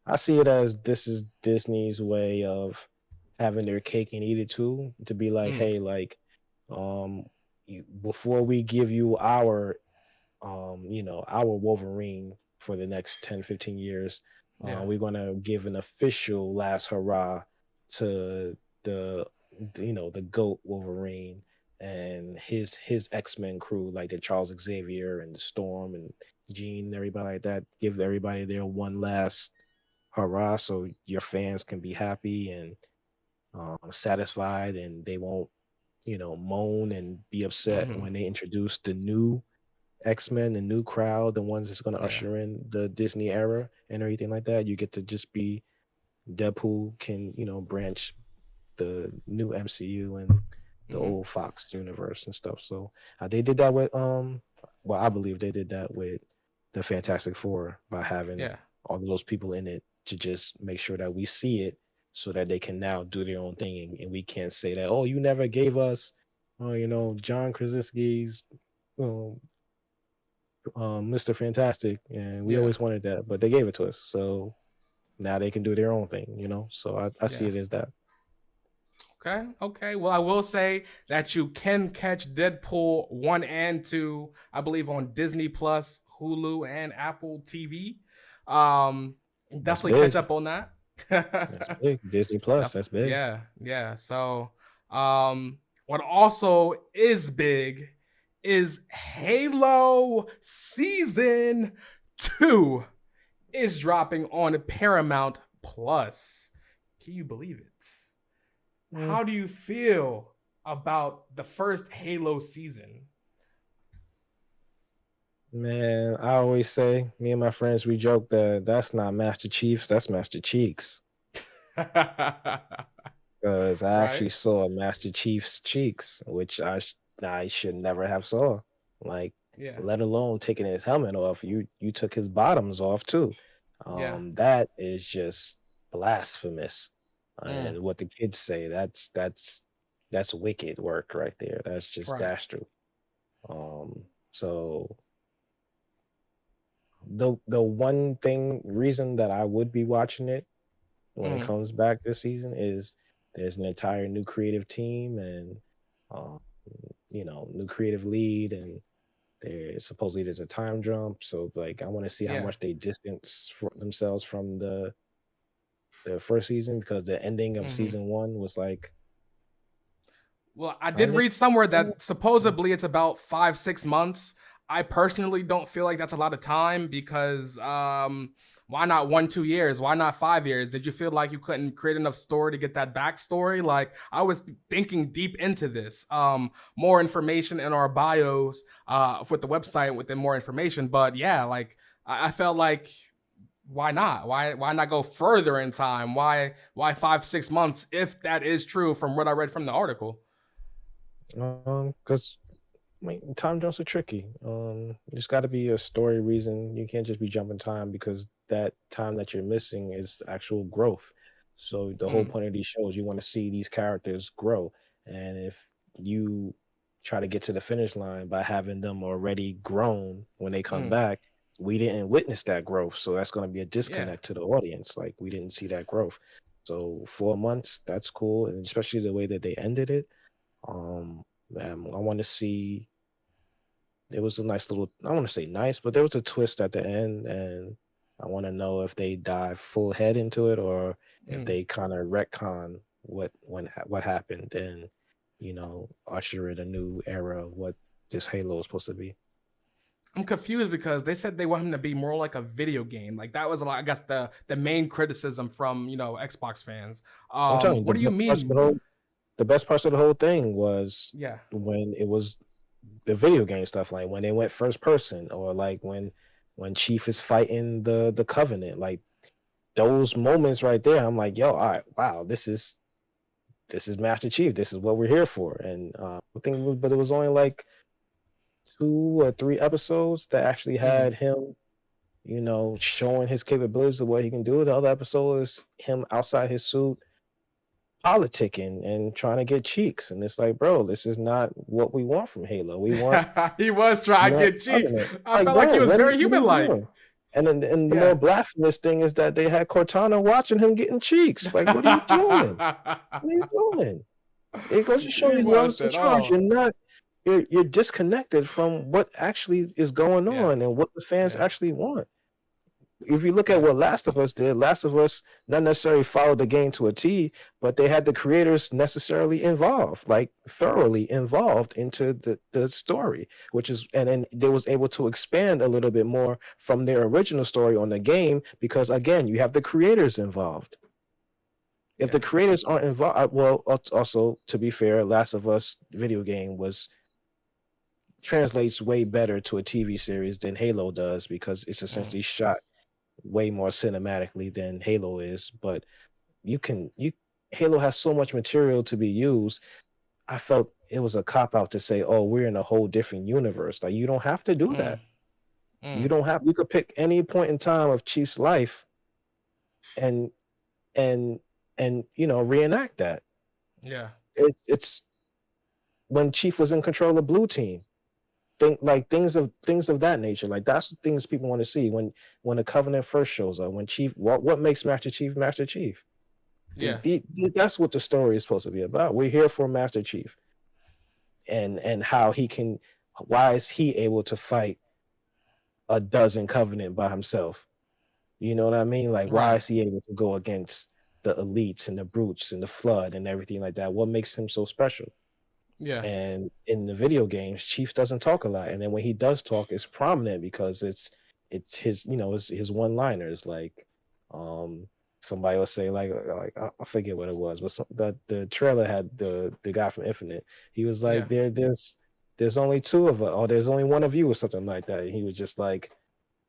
I see it as this is Disney's way of having their cake and eat it too, to be like, Mm. hey, like, before we give you our Wolverine for the next 10, 15 years, Yeah. we're gonna give an official last hurrah to the the GOAT Wolverine and his X-Men crew, like the Charles Xavier and the Storm and Jean and everybody like that. Give everybody their one last hurrah so your fans can be happy and satisfied, and they won't moan and be upset Hmm. when they introduce the new X-Men, the new crowd, the ones that's going to Yeah. usher in the Disney era and everything like that. You get to just be Deadpool can, branch the new MCU and the Hmm. old Fox universe and stuff. So they did that with well, I believe they did that with the Fantastic Four by having Yeah. all of those people in it to just make sure that we see it so that they can now do their own thing, and we can't say that, oh, you never gave us John Krasinski's um, Mr. Fantastic, and we Yeah. always wanted that, but they gave it to us. So now they can do their own thing. So I see Yeah. it as that. Okay. Okay. Well, I will say that you can catch Deadpool 1 and 2, I believe, on Disney Plus, Hulu, and Apple TV. Um, That's definitely catch big. up on that. That's big. Disney Plus. That's big. Yeah. Yeah. So, what also is big is Halo Season 2 is dropping on Paramount Plus. Can you believe it? Mm, How do you feel about the first Halo season? man, I always say, me and my friends, we joke that that's not Master Chiefs, that's Master Cheeks. Because I actually Right? saw Master Chief's cheeks, which I should never have saw. Like, Yeah. let alone taking his helmet off. You took his bottoms off too. Yeah. That is just blasphemous. Mm, And what the kids say, that's wicked work right there. That's just right. dastardly. So the one reason that I would be watching it when it Hmm. comes back this season is there's an entire new creative team and um, new creative lead, and there's a time jump. So like I want to see how Yeah. much they distance themselves from the first season, because the ending of Hmm. season one was like Well, I did kind of read somewhere that supposedly it's about 5-6 months. I personally don't feel like that's a lot of time because why not 1-2 years? Why not 5 years? Did you feel like you couldn't create enough story to get that backstory? Like I was thinking deep into this. More information in our bios with the website with the more information. But yeah, like I felt like why not? Why not go further in time? Why 5-6 months if that is true from what I read from the article? because time jumps are tricky. There's got to be a story reason. You can't just be jumping time, because that time that you're missing is actual growth. So the whole Mm, point of these shows, you want to see these characters grow. And if you try to get to the finish line by having them already grown when they come mm, back, we didn't witness that growth. So that's going to be a yeah, disconnect to the audience. Like we didn't see that growth. So 4 months, that's cool. And especially the way that they ended it. Um, I want to see, it was a nice little, I want to say nice, but there was a twist at the end, and I want to know if they dive full head into it, or if mm. they kind of retcon what happened, and usher in a new era of what this Halo is supposed to be. I'm confused because they said they want him to be more like a video game. Like that was a lot, I guess the main criticism from Xbox fans. I'm telling you, What do you mean? the best parts of the whole thing was Yeah. when it was the video game stuff, like when they went first person, or like when Chief is fighting the Covenant, like those moments right there. I'm like, yo, all right, wow, this is Master Chief. This is what we're here for. And I think, but it was only like 2 or 3 episodes that actually Mm. had him, showing his capabilities of what he can do. The other episode is him outside his suit, politicking and trying to get cheeks. And it's like, bro, this is not what we want from Halo. We want He was trying to Matt get cheeks. Covenant. I Like, felt like he bro, was very what are human you like. doing? And the more Yeah. blasphemous thing is that they had Cortana watching him getting cheeks. Like, what are you doing? What are you doing? It goes to show He you was whoever's in at charge. all. You're disconnected from what actually is going Yeah. on and what the fans Yeah. actually want. If you look at Yeah. what Last of Us did, Last of Us not necessarily followed the game to a T, but they had the creators necessarily involved, like thoroughly involved into the story, which is, and then they was able to expand a little bit more from their original story on the game, because again, you have the creators involved. If Yeah. the creators aren't involved, well, also to be fair, Last of Us video game was translates way better to a TV series than Halo does, because it's Mm. essentially shot way more cinematically than Halo is. But you Halo has so much material to be used. I felt it was a cop out to say, "Oh, we're in a whole different universe." Like, you don't have to do Mm. that. You Mm. don't have. You could pick any point in time of Chief's life and and reenact that. Yeah. It's when Chief was in control of Blue Team. Things of that nature. Like, that's the things people want to see when the Covenant first shows up. When Chief, what makes Master Chief Master Chief? Yeah. That's what the story is supposed to be about. We're here for Master Chief, and how he can. Why is he able to fight a dozen Covenant by himself? You know what I mean? Like, why Right. is he able to go against the elites and the brutes and the flood and everything like that? What makes him so special? Yeah. And in the video games, Chief doesn't talk a lot, and then when he does talk, it's prominent because it's his, his one liners. Like, um somebody will say, like I forget what it was, but the trailer had the guy from Infinite. He was Yeah. like, there's only two of us, or there's only one of you, or something like that. And he was just like,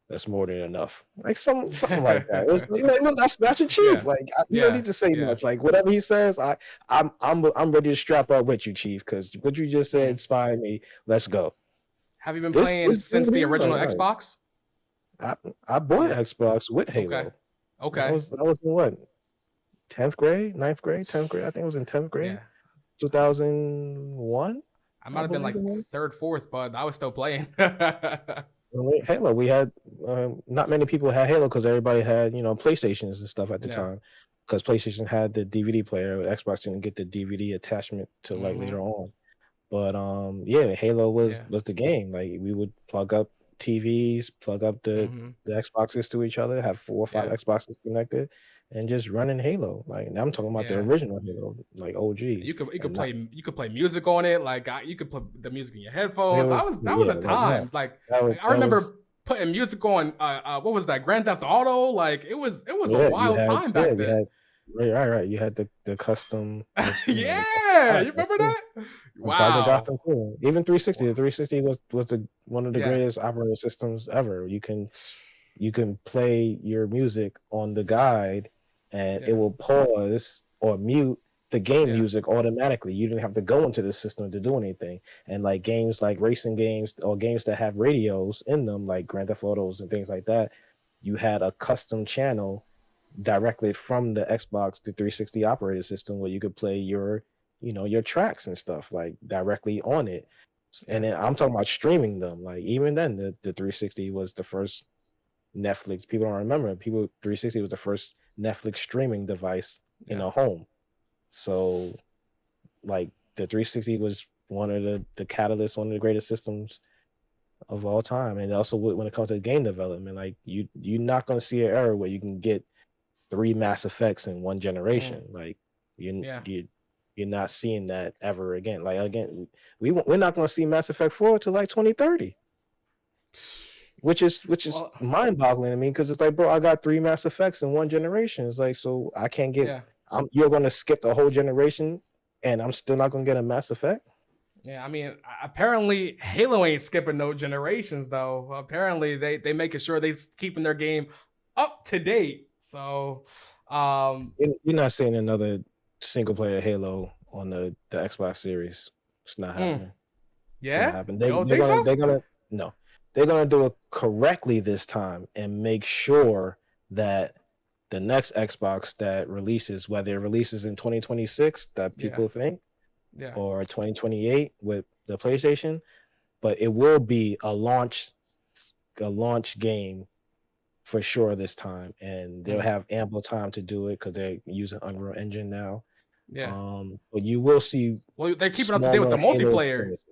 that's more than enough. Like, something like that. It's, that's your Chief. Yeah. Like, you don't Yeah. need to say Yeah. much. Like, whatever he says, I'm ready to strap up with you, Chief, because what you just said Mm. inspired me. Let's go. Have you been This playing this since the original right. Xbox? I bought Yeah. an Xbox with Okay. Halo. I Okay. was I was in what, 10th grade, ninth grade, 10th grade. I think it was in 10th grade, Yeah. 2001. I might I have been believe like it was. third, fourth, but I was still playing. Halo, we had not many people had Halo because everybody had PlayStations and stuff at the Yeah. time. Because PlayStation had the DVD player, Xbox didn't get the DVD attachment till like later on. But yeah, Halo was Yeah. the game. Like we would plug up TVs, plug up the Xboxes to each other, have 4 or 5 Yeah. Xboxes connected, and just running Halo. Like now I'm talking about the Yeah. original Halo, like OG. You could And not, play music on it. Like you could put the music in your it headphones. was That was yeah, at like no, times. Like I that was remember putting music on. What was that? Grand Theft Auto. Like it was a yeah. You wild had time back you then. had right. You had the custom, the Yeah, you remember custom that? Project Wow. Gotham too. Even 360. Wow. The 360 was one of the Yeah. greatest operating systems ever. You can play your music on the guide and it Yeah. will pause or mute the game Yeah. music automatically. You didn't have to go into the system to do anything. And like games like racing games or games that have radios in them, like Grand Theft Autos and things like that, you had a custom channel directly from the Xbox the 360 operating system where you could play your tracks and stuff like directly on it. And Yeah. then I'm talking about streaming them. Like even then the 360 was the first Netflix. People don't remember. 360 was the first Netflix streaming device in Yeah. a home. So like the 360 was one of the catalysts, one of the greatest systems of all time. And also when it comes to game development, like you're not gonna see an era where you can get 3 Mass Effects in one generation. Like you Yeah. you're not seeing that ever again. Like again, we're not gonna see Mass Effect 4 till like 2030. Which is Well, mind-boggling to me because it's like, bro, I got 3 Mass Effects in one generation. It's like, so I can't get. yeah. You're gonna skip the whole generation, and I'm still not gonna get a Mass Effect. Yeah, I mean, apparently Halo ain't skipping no generations though. Apparently they making sure they keeping their game up to date. So, You're not seeing another single-player Halo on the Xbox Series. It's not happening. It's not yeah, happening. you don't think so? They're gonna no, they're gonna do it correctly this time and make sure that the next Xbox that releases, whether it releases in 2026, that Yeah, people think, yeah, or 2028 with the PlayStation, but it will be a launch game for sure this time, and they'll have ample time to do it because they're using Unreal Engine now. yeah. But you will see Well, they're keeping up to date with smaller the Halo multiplayer. experiences.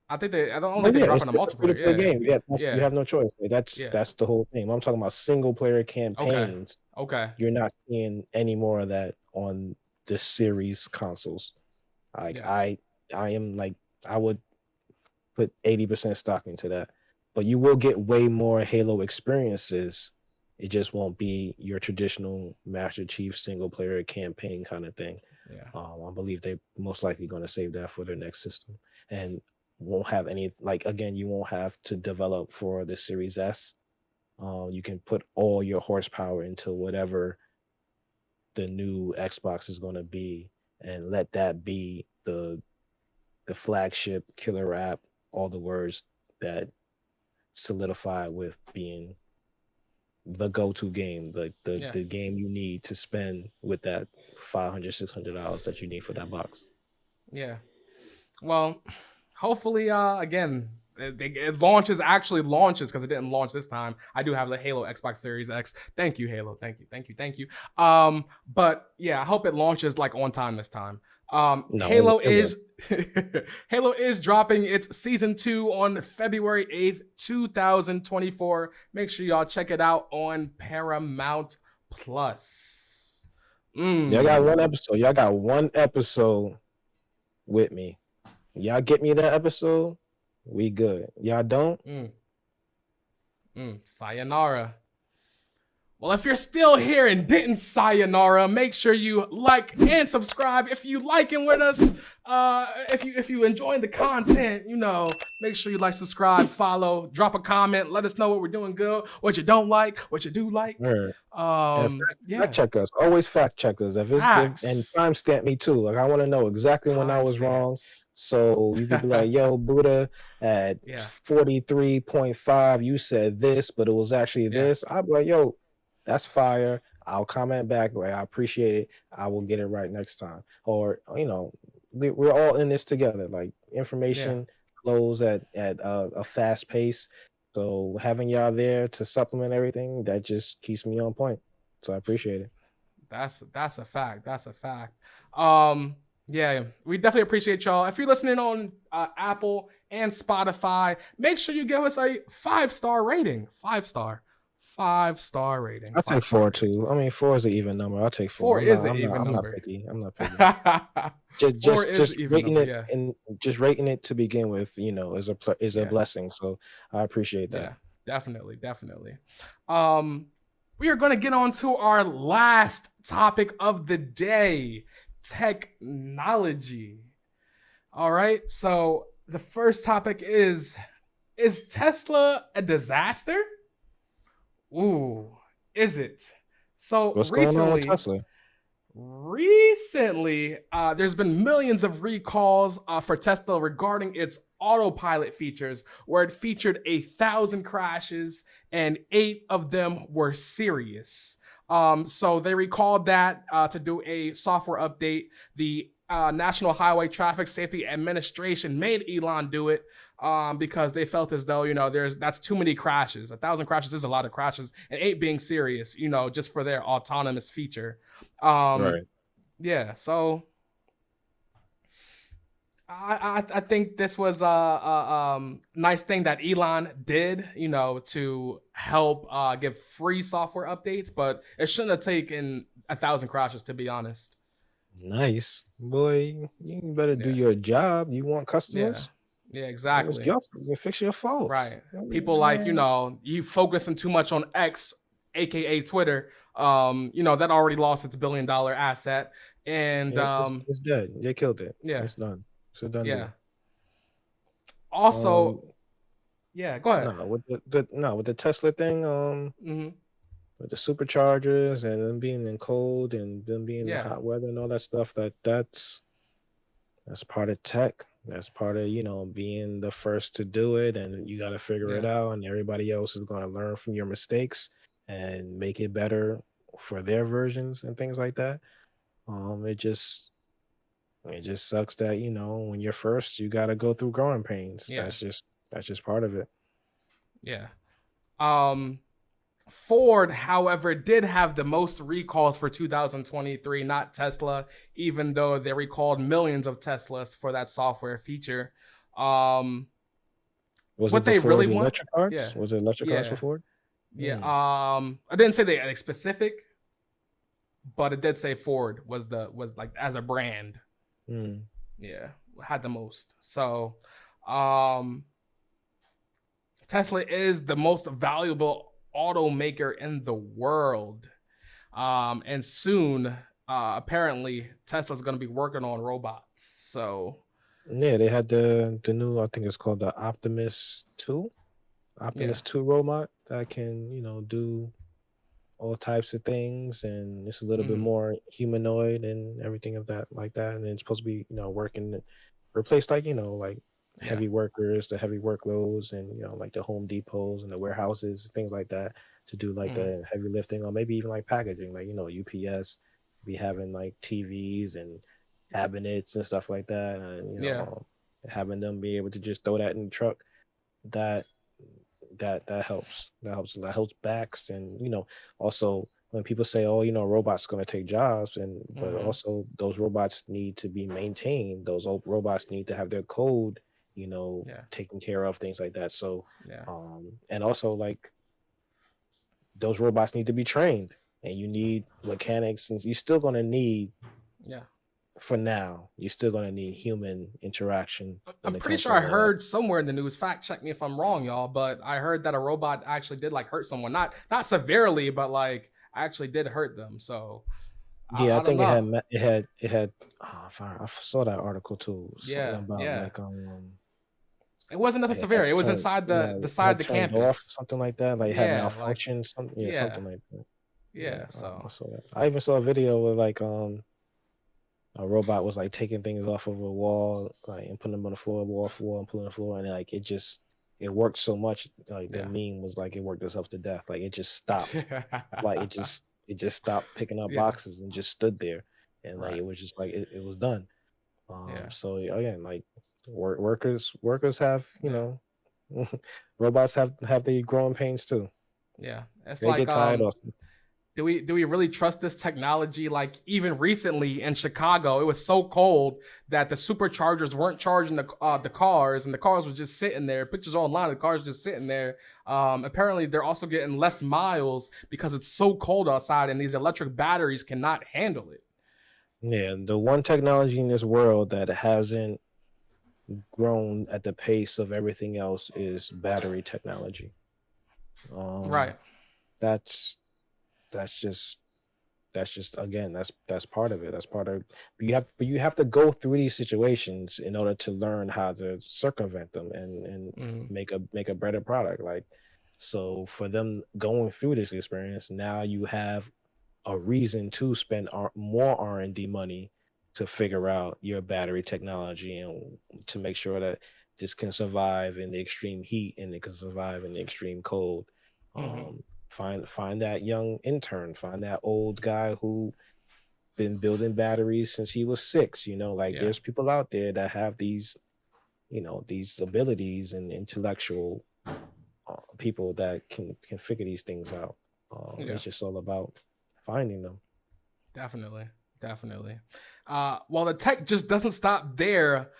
I don't Well, think they're yeah, dropping the it's a free to multiplayer. play Yeah, game. Yeah, you yeah, have no choice. Like, yeah. that's the whole thing. I'm talking about single player Okay, campaigns. okay. You're not seeing any more of that on the series consoles. Like Yeah, I am like I would put 80% stock into that. But you will get way more Halo experiences. It just won't be your traditional Master Chief single player campaign kind of thing. yeah, I believe they most likely going to save that for their next system, and won't have any like again. You won't have to develop for the Series S. You can put all your horsepower into whatever the new Xbox is going to be, and let that be the flagship killer app. All the words that solidify with being the go-to game, yeah, the game you need to spend with that $500-$600 that you need for that box. yeah. Well, hopefully, again, it actually launches because it didn't launch this time. I do have the Halo Xbox Series X. Thank you, Halo. Thank you. But yeah, I hope it launches like on time this time. No, Halo it will. is Halo is dropping its season 2 on February 8th, 2024. Make sure y'all check it out on Paramount Plus. Y'all got one episode. Y'all got one episode with me. Y'all get me that episode, we good. Y'all don't? Sayonara. Well, if you're still here and didn't sayonara, make sure you like and subscribe. If you liking with us, if you enjoying the content, make sure you like, subscribe, follow, drop a comment, let us know what we're doing good, what you don't like, what you do like. Fact check us. Always fact check us. And timestamp me too. Like I want to know exactly when I was wrong. So you could be like, yo, Buddha, at 43.5, you said this, but it was actually this. I'd be like, yo, that's fire. I'll comment back. Like, I appreciate it. I will get it right next time. Or, we're all in this together. Like information flows at a fast pace. So having y'all there to supplement everything, that just keeps me on point. So I appreciate it. That's a fact. That's a fact. Um, yeah, we definitely appreciate y'all. If you're listening on Apple and Spotify, make sure you give us a 5-star rating. 5-star, 5-star rating. I'll take 5-star four rating. too. I mean, four is an even number. I'll take four. Four I'm not. is an I'm not. even I'm not number. picky. I'm not picky. Just, Four just, is just an even rating number. it Yeah. and just rating it to begin with, is a Yeah. blessing. So I appreciate that. Yeah. Definitely. Definitely. We are going to get on to our last topic of the day: technology. All right. So the first topic is Tesla a disaster? Ooh, is it? So What's going on with Tesla? there's been millions of recalls for Tesla regarding its autopilot features, where it featured 1,000 crashes and 8 of them were serious. So they recalled that to do a software update. The National Highway Traffic Safety Administration made Elon do it because they felt as though that's too many crashes. 1,000 crashes is a lot of crashes, and 8 being serious, just for their autonomous feature. Right. Yeah, so I think this was a nice thing that Elon did, to help give free software updates, but it shouldn't have taken 1,000 crashes, to be honest. Nice, boy. You better do Yeah, your job. You want yeah, customers? yeah, It's exactly. you fix your faults. Right. People like, Man. you focusing too much on X, aka Twitter. That already lost its $1 billion asset. And It's dead. They killed it. yeah, It's done. It's a done yeah. deal. Also, yeah, go ahead. No, with the Tesla thing, Hmm. with the superchargers and them being in cold and them being in Yeah, hot weather and all that stuff, that's part of tech. That's part of, being the first to do it, and you got to figure it yeah, out, and everybody else is going to learn from your mistakes and make it better for their versions and things like that. Um, it just it just sucks that, when you're first, you got to go through growing pains. yeah, That's just part of it. yeah. Um, Ford, however, did have the most recalls for 2023, not Tesla, even though they recalled millions of Teslas for that software feature. Um, Was it what they before really the want, electric cars? yeah, Was it electric cars yeah, before? yeah. Mm, I didn't say they specific, but it did say Ford was like as a brand, mm. yeah, had the most. So, um, Tesla is the most valuable automaker in the world. And soon, apparently, Tesla's going to be working on robots. So, Yeah, they had the new, I think it's called the yeah. Optimus 2 robot that can, do all types of things, and it's a little bit Mm-hmm. more humanoid and everything of that like that. And it's supposed to be, working replace like, like Yeah. heavy workers, the heavy workloads, and like the Home Depots and the warehouses, things like that, to do like Mm-hmm. the heavy lifting, or maybe even like packaging, like UPS be having like TVs and cabinets and stuff like that, and Yeah. having them be able to just throw that in the truck. That that helps. That helps backs, and also when people say, "Oh, robots going to take jobs," but Mm-hmm. also those robots need to be maintained. Those old robots need to have their code, Yeah. taken care of, things like that. So, Yeah. and also like those robots need to be trained, and you need mechanics, and you're still going to need, Yeah. for now, you're still going to need human interaction I'm when it pretty comes sure to I all that. heard somewhere in the news. Fact check me if I'm wrong, y'all. But I heard that a robot actually did like hurt someone, not severely, but like actually did hurt them. So Yeah, I I don't think know. it had. Oh, I saw that article too. Something Yeah. about Yeah. like It wasn't nothing like it had severe. It was turned, inside the it side had the turned off, campus. something like that. Like it had Yeah. Like malfunction, yeah. something like that. Yeah, Yeah. I So saw that. I even saw a video where like a robot was like taking things off of a wall, like, and putting them on the floor, wall for wall, and pulling the floor, and like it worked so much. Like the yeah. meme was like it worked itself to death. Like it just stopped. Like it just stopped picking up Yeah. boxes and just stood there, and like Right. it was just like it was done. Yeah. So again, like workers have, Yeah. Robots have the growing pains too. Yeah, it's They like get tired also. do we really trust this technology? Like even recently in Chicago, it was so cold that the superchargers weren't charging the cars, and the cars were just sitting there. Pictures online, the cars just sitting there. Apparently, they're also getting less miles because it's so cold outside, and these electric batteries cannot handle it. Yeah, the one technology in this world that hasn't grown at the pace of everything else is battery technology. Um, Right. that's that's just again that's part of it. That's part of you have to go through these situations in order to learn how to circumvent them and Mm-hmm. make a better product. Like so for them going through this experience, now you have a reason to spend more R&D money to figure out your battery technology and to make sure that this can survive in the extreme heat and it can survive in the extreme cold. Mm-hmm. Um, find that young intern, find that old guy who been building batteries since he was 6. Like Yeah. there's people out there that have these abilities and intellectual people that can figure these things out. Yeah. It's just all about finding them. Definitely. Definitely. While the tech just doesn't stop there,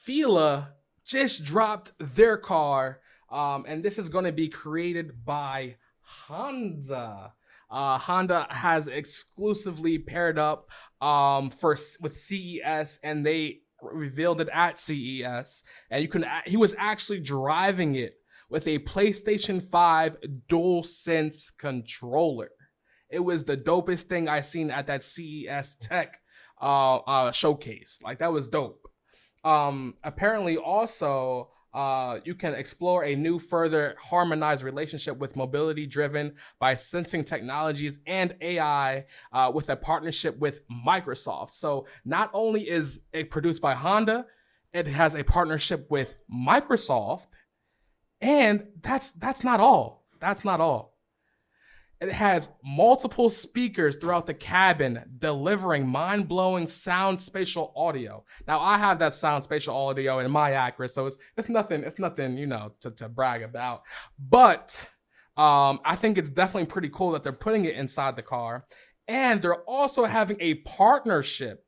Fila just dropped their car, and this is going to be created by Honda. Honda has exclusively paired up with CES, and they revealed it at CES. And he was actually driving it with a PlayStation 5 DualSense controller. It was the dopest thing I seen at that CES Tech showcase. Like that was dope. Apparently, also, you can explore a new, further harmonized relationship with mobility driven by sensing technologies and AI with a partnership with Microsoft. So, not only is it produced by Honda, it has a partnership with Microsoft, and that's not all. That's not all. It has multiple speakers throughout the cabin, delivering mind-blowing sound spatial audio. Now I have that sound spatial audio in my Acura, so it's nothing to brag about. But I think it's definitely pretty cool that they're putting it inside the car, and they're also having a partnership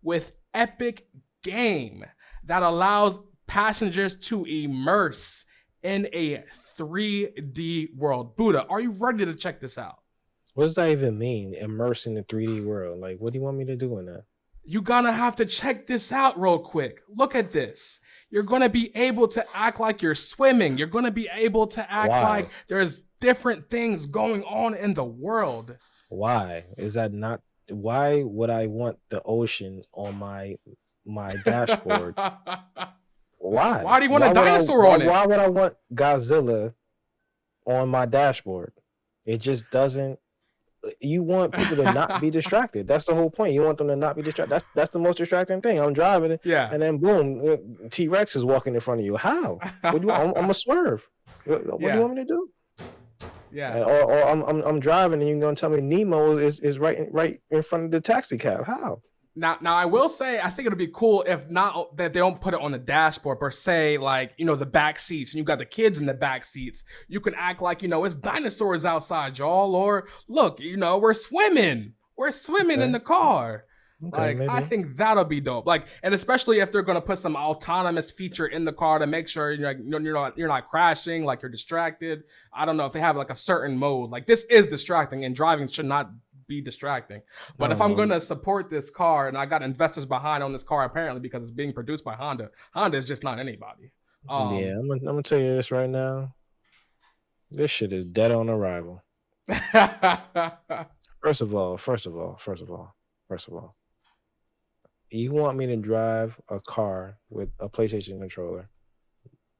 with Epic Game that allows passengers to immerse in a 3D world. Buddha, are you ready to check this out? What does that even mean? Immerse in the 3D world. Like, what do you want me to do in that? You're gonna have to check this out real quick. Look at this. You're gonna be able to act like you're swimming. You're gonna be able to act like Why? there's different things going on in the world. Why is that not? Why would I want the ocean on my dashboard? Why Why? do you want a dinosaur on it? Why would I want Godzilla on my dashboard? It just doesn't. You want people to not be distracted. That's the whole point. You want them to not be distracted. That's the most distracting thing. I'm driving it, Yeah. and then boom, T-Rex is walking in front of you. How? What do you want? I'm a swerve. What do you want me to do? Yeah. Or I'm driving and you're gonna tell me Nemo is right in front of the taxi cab. How? Now, I will say, I think it'd be cool if not that they don't put it on the dashboard, per se, like, the back seats, and you got the kids in the back seats. You can act like, it's dinosaurs outside, y'all, or look, we're swimming. We're swimming in the car. Okay, maybe. I think that'll be dope. Like, and especially if they're gonna put some autonomous feature in the car to make sure you're not crashing, like you're distracted. I don't know if they have like a certain mode. Like this is distracting, and driving should not be distracting. But if I'm gonna support this car, and I got investors behind on this car apparently because it's being produced by Honda, Honda is just not anybody. Yeah, I'm gonna tell you this right now. This shit is dead on arrival. First of all, you want me to drive a car with a PlayStation controller?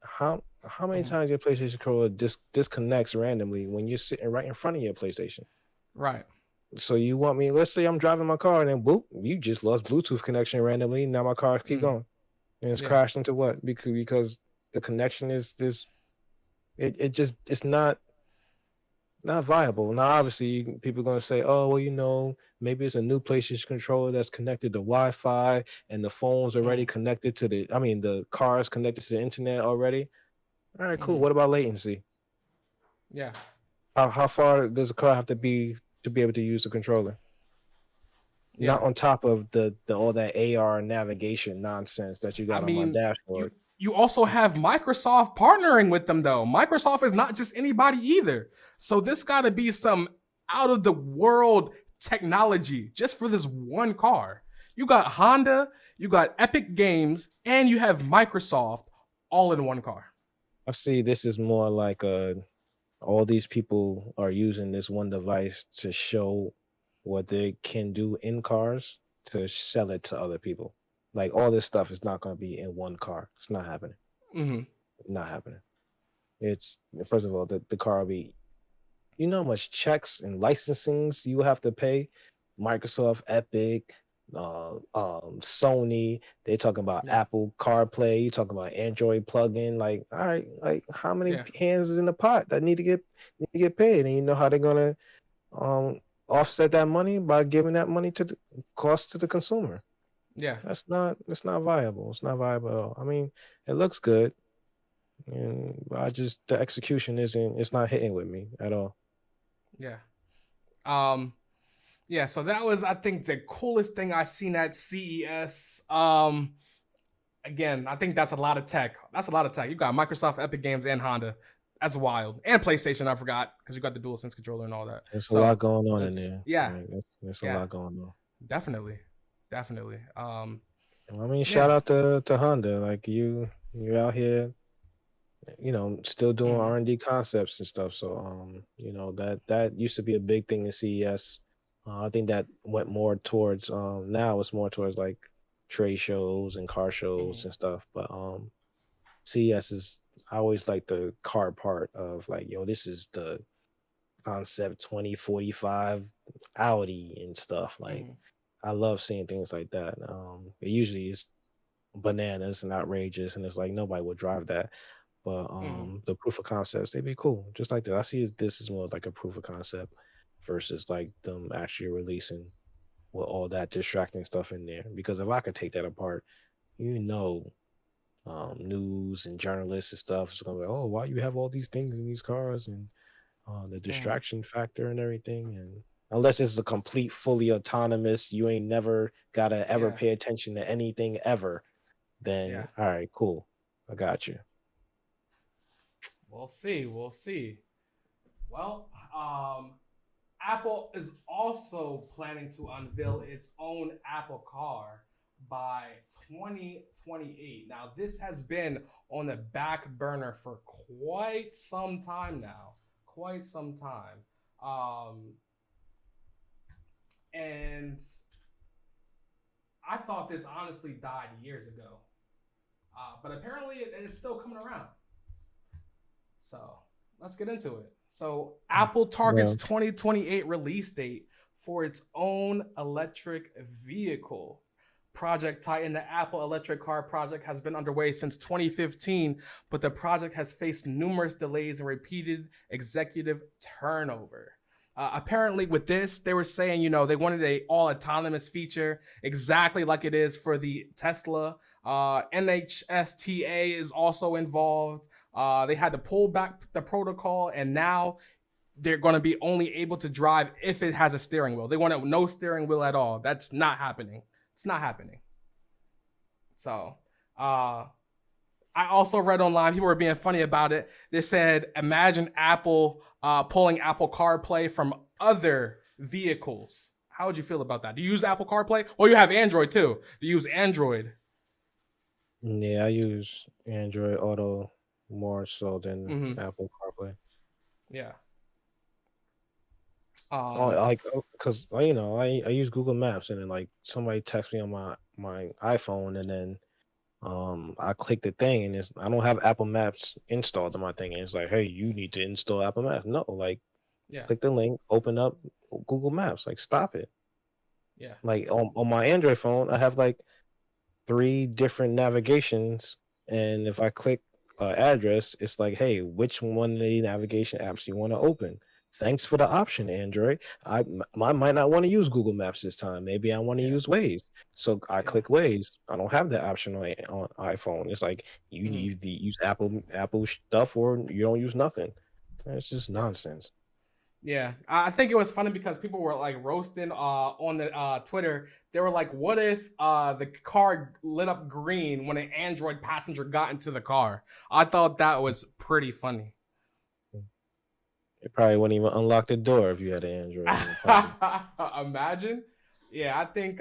How many times your PlayStation controller disconnects randomly when you're sitting right in front of your PlayStation? Right. So you want me? Let's say I'm driving my car and then boop, you just lost Bluetooth connection randomly. Now my car keep going, and it's crashed into what? Because the connection is it's not viable. Now, obviously, people are going to say, oh, well, maybe it's a new PlayStation controller that's connected to Wi-Fi and the phone's already connected to the car is connected to the internet already. All right, cool. Hmm. What about latency? Yeah. How far does the car have to be able to use the controller? Yeah. Not on top of the all that AR navigation nonsense that you I got on my mean, you dashboard. you also have Microsoft partnering with them though. Microsoft is not just anybody either. So this got to be some out of the world technology just for this one car. You got Honda, you got Epic Games, and you have Microsoft all in one car. I see this is more like all these people are using this one device to show what they can do in cars to sell it to other people. Like all this stuff is not going to be in one car. It's not happening. Hmm. Not happening. It's first of all the car will be. You know how much checks and licensings you have to pay? Microsoft, Epic, Sony. They talking about Yeah. Apple CarPlay. You talking about Android plugin. Like, all right, like how many Yeah. hands is in the pot that need to get paid? And you know how they're gonna um offset that money by giving that money to the cost to the consumer. Yeah. That's not viable. It's not viable at all. I mean, it looks good, and I just the execution isn't. It's not hitting with me at all. Yeah. Um yeah, so that was I think the coolest thing I seen at CES. Again, I think that's a lot of tech. That's a lot of tech. You got Microsoft, Epic Games, and Honda. That's wild. And PlayStation, I forgot, because you got the DualSense controller and all that. There's a lot So going on in that's there. yeah, Like, there's a yeah, lot going on. definitely, definitely. I mean, shout Yeah. out to Honda. Like you're out here, still doing Hmm. R&D concepts and stuff. So that used to be a big thing in CES. I think that went more towards now it's more towards like trade shows and car shows Hmm. and stuff. But CES is I always like the car part of like, this is the concept 2045 Audi and stuff. Like Hmm. I love seeing things like that. It usually is bananas and outrageous, and it's like nobody would drive that. But Hmm. the proof of concepts, they'd be cool. Just like that. I see this is more like a proof of concept versus like them actually releasing with all that distracting stuff in there. Because if I could take that apart, you know, news and journalists and stuff is gonna be, oh, why you have all these things in these cars and the Hmm. distraction factor and everything. And unless it's a complete, fully autonomous, you ain't never gotta ever Yeah. pay attention to anything ever, Yeah. then all right, cool. I got you. We'll see. We'll see. Well, Apple is also planning to unveil its own Apple Car by 2028. Now, this has been on the back burner for quite some time now. Quite some time. And I thought this honestly died years ago. But apparently it's still coming around. So let's get into it. So Apple targets Yeah. 2028 release date for its own electric vehicle. Project Titan, the Apple electric car project, has been underway since 2015, but the project has faced numerous delays and repeated executive turnover. Apparently, with this, they were saying, they wanted a all autonomous feature, exactly like it is for the Tesla. NHSTA is also involved. They had to pull back the protocol, and now they're going to be only able to drive if it has a steering wheel. They want no steering wheel at all. That's not happening. It's not happening. So, I also read online, people were being funny about it. They said, imagine Apple pulling Apple CarPlay from other vehicles. How would you feel about that? Do you use Apple CarPlay? Well, you have Android too. Do you use Android? Yeah, I use Android Auto more so than Mm-hmm. Apple CarPlay. Yeah. Oh, Um. like, cause I use Google Maps, and then like somebody texts me on my iPhone, and then I click the thing, and I don't have Apple Maps installed on my thing, and it's like, hey, you need to install Apple Maps. No, like Yeah. click the link, open up Google Maps. Like, stop it. Yeah. Like on my Android phone, I have like three different navigations, and if I click address, it's like, hey, which one of the navigation apps you want to open? thanks for the option, Android. I might not want to use Google Maps this time. Maybe I want to Yeah, use Waze. So I yeah. click Waze. I don't have that option on iPhone. It's like you Mhm. need to use Apple stuff or you don't use nothing. It's just Yeah. nonsense. Yeah, I think it was funny because people were like roasting on the Twitter. They were like, "What if the car lit up green when an Android passenger got into the car?" I thought that was pretty funny. It probably wouldn't even unlock the door if you had an Android in your pocket. Imagine. Yeah, I think.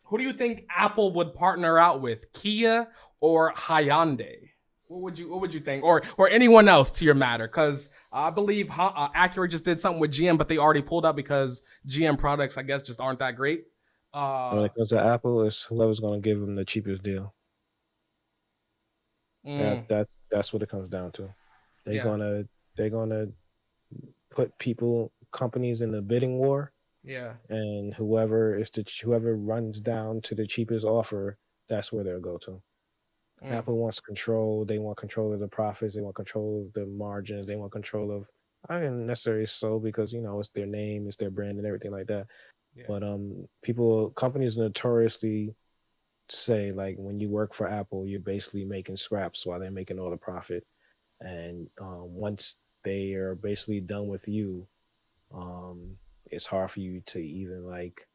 Who do you think Apple would partner out with, Kia or Hyundai? What would you think, or anyone else to your matter? Because I believe Acura just did something with GM, but they already pulled out because GM products, I guess, just aren't that great. When Uh, it comes to Apple, it's whoever's going to give them the cheapest deal. mm, That's what it comes down to. They're yeah, gonna they're gonna put companies in the bidding war, yeah, and whoever runs down to the cheapest offer, that's where they'll go to. mm, Apple wants control. They want control of the profits. They want control of the margins. They want control of. I didn't necessarily so because it's their name, it's their brand, and everything like that. yeah, But companies notoriously say like when you work for Apple, you're basically making scraps while they're making all the profit. And once they are basically done with you, um, it's hard for you to even like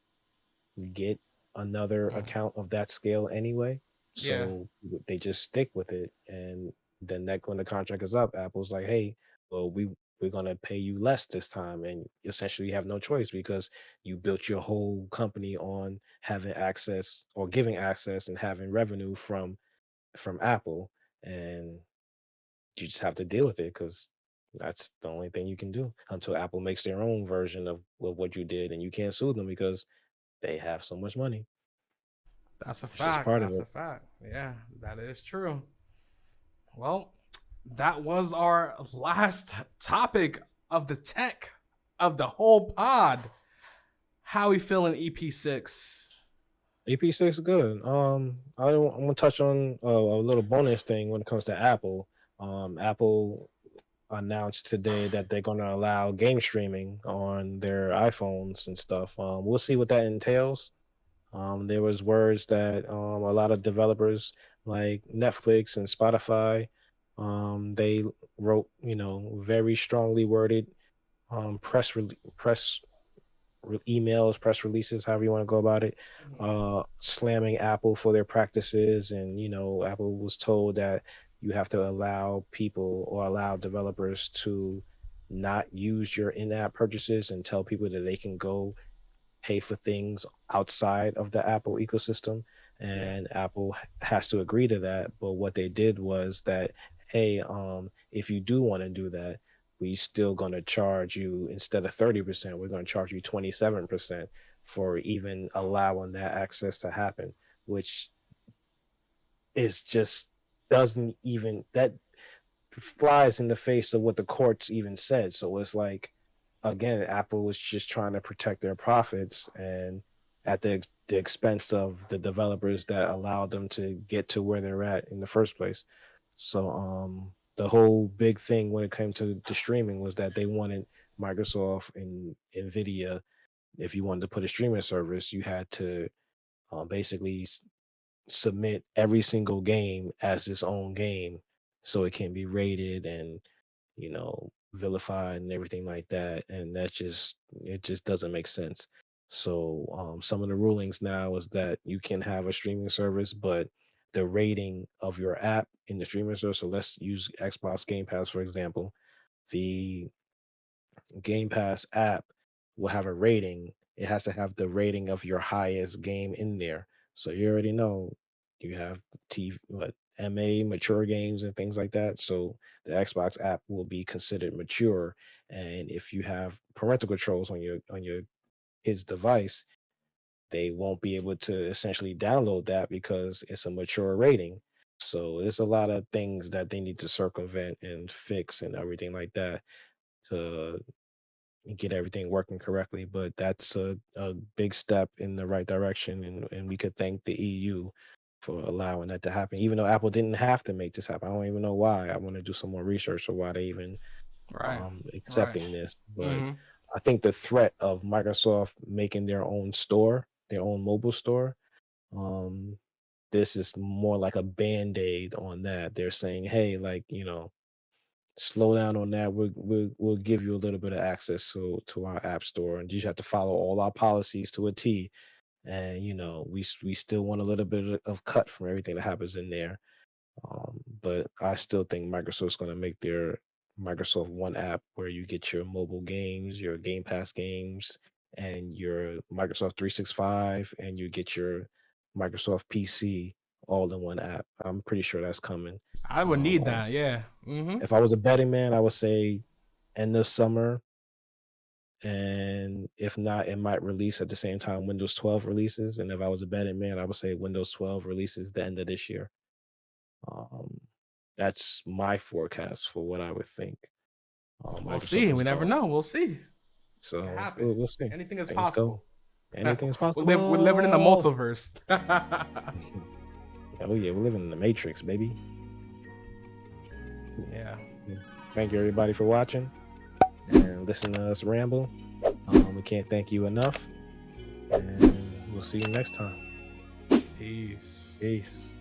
get another mm, account of that scale anyway. yeah, So they just stick with it, and then that when the contract is up, Apple's like, "Hey, well, we're gonna pay you less this time," and essentially you have no choice because you built your whole company on having access or giving access and having revenue from Apple, and you just have to deal with it because that's the only thing you can do until Apple makes their own version of what you did, and you can't sue them because they have so much money. that's a It's just fact. part of That's a it. fact. Yeah, that is true. Well, that was our last topic of the tech of the whole pod. How we feeling EP6? AP6 is good. I'm gonna touch on a little bonus thing when it comes to Apple. Apple announced today that they're gonna allow game streaming on their iPhones and stuff. We'll see what that entails. There was words that a lot of developers like Netflix and Spotify, they wrote, very strongly worded emails, press releases, however you want to go about it, slamming Apple for their practices. And, Apple was told that you have to allow people or allow developers to not use your in-app purchases and tell people that they can go pay for things outside of the Apple ecosystem, Yeah, and Apple has to agree to that. But what they did was that, hey, if you do want to do that, we still going to charge you instead of 30%, we're going to charge you 27% for even allowing that access to happen, which is just doesn't even that flies in the face of what the courts even said. So it's like, again, Apple was just trying to protect their profits and at the expense of the developers that allowed them to get to where they're at in the first place. So the whole big thing when it came to streaming was that they wanted Microsoft and Nvidia, if you wanted to put a streaming service, you had to basically submit every single game as its own game so it can be rated and vilified and everything like that, and it just doesn't make sense. So some of the rulings now is that you can have a streaming service, but the rating of your app in the streaming service, so let's use Xbox Game Pass for example, the Game Pass app will have a rating. It has to have the rating of your highest game in there. So you already know you have MA mature games and things like that. So the Xbox app will be considered mature. And if you have parental controls on your his device, they won't be able to essentially download that because it's a mature rating. So there's a lot of things that they need to circumvent and fix and everything like that to and get everything working correctly. But that's a big step in the right direction, and we could thank the EU for allowing that to happen. Even though Apple didn't have to make this happen, I don't even know why. I want to do some more research of why they even Right. accepting this. But Mm-hmm. I think the threat of Microsoft making their own store, their own mobile store, um, this is more like a band-aid on that. They're saying, hey, like, slow down on that. We'll give you a little bit of access to our app store, and you just have to follow all our policies to a T. And we still want a little bit of cut from everything that happens in there. But I still think Microsoft's going to make their Microsoft One app where you get your mobile games, your Game Pass games, and your Microsoft 365, and you get your Microsoft PC all in one app. I'm pretty sure that's coming. I would need that. Yeah. Mm-hmm. If I was a betting man, I would say end of summer, and if not, it might release at the same time Windows 12 releases. And if I was a betting man, I would say Windows 12 releases the end of this year. Um, that's my forecast for what I would think. We'll Microsoft see. is We never going. know. We'll see. So It can happen. we'll see. Anything is Things go. possible. Anything is possible. We're living in the multiverse. Oh yeah, we're living in the Matrix, baby. Yeah. Thank you everybody for watching and listening to us ramble. We can't thank you enough, and we'll see you next time. Peace. Peace.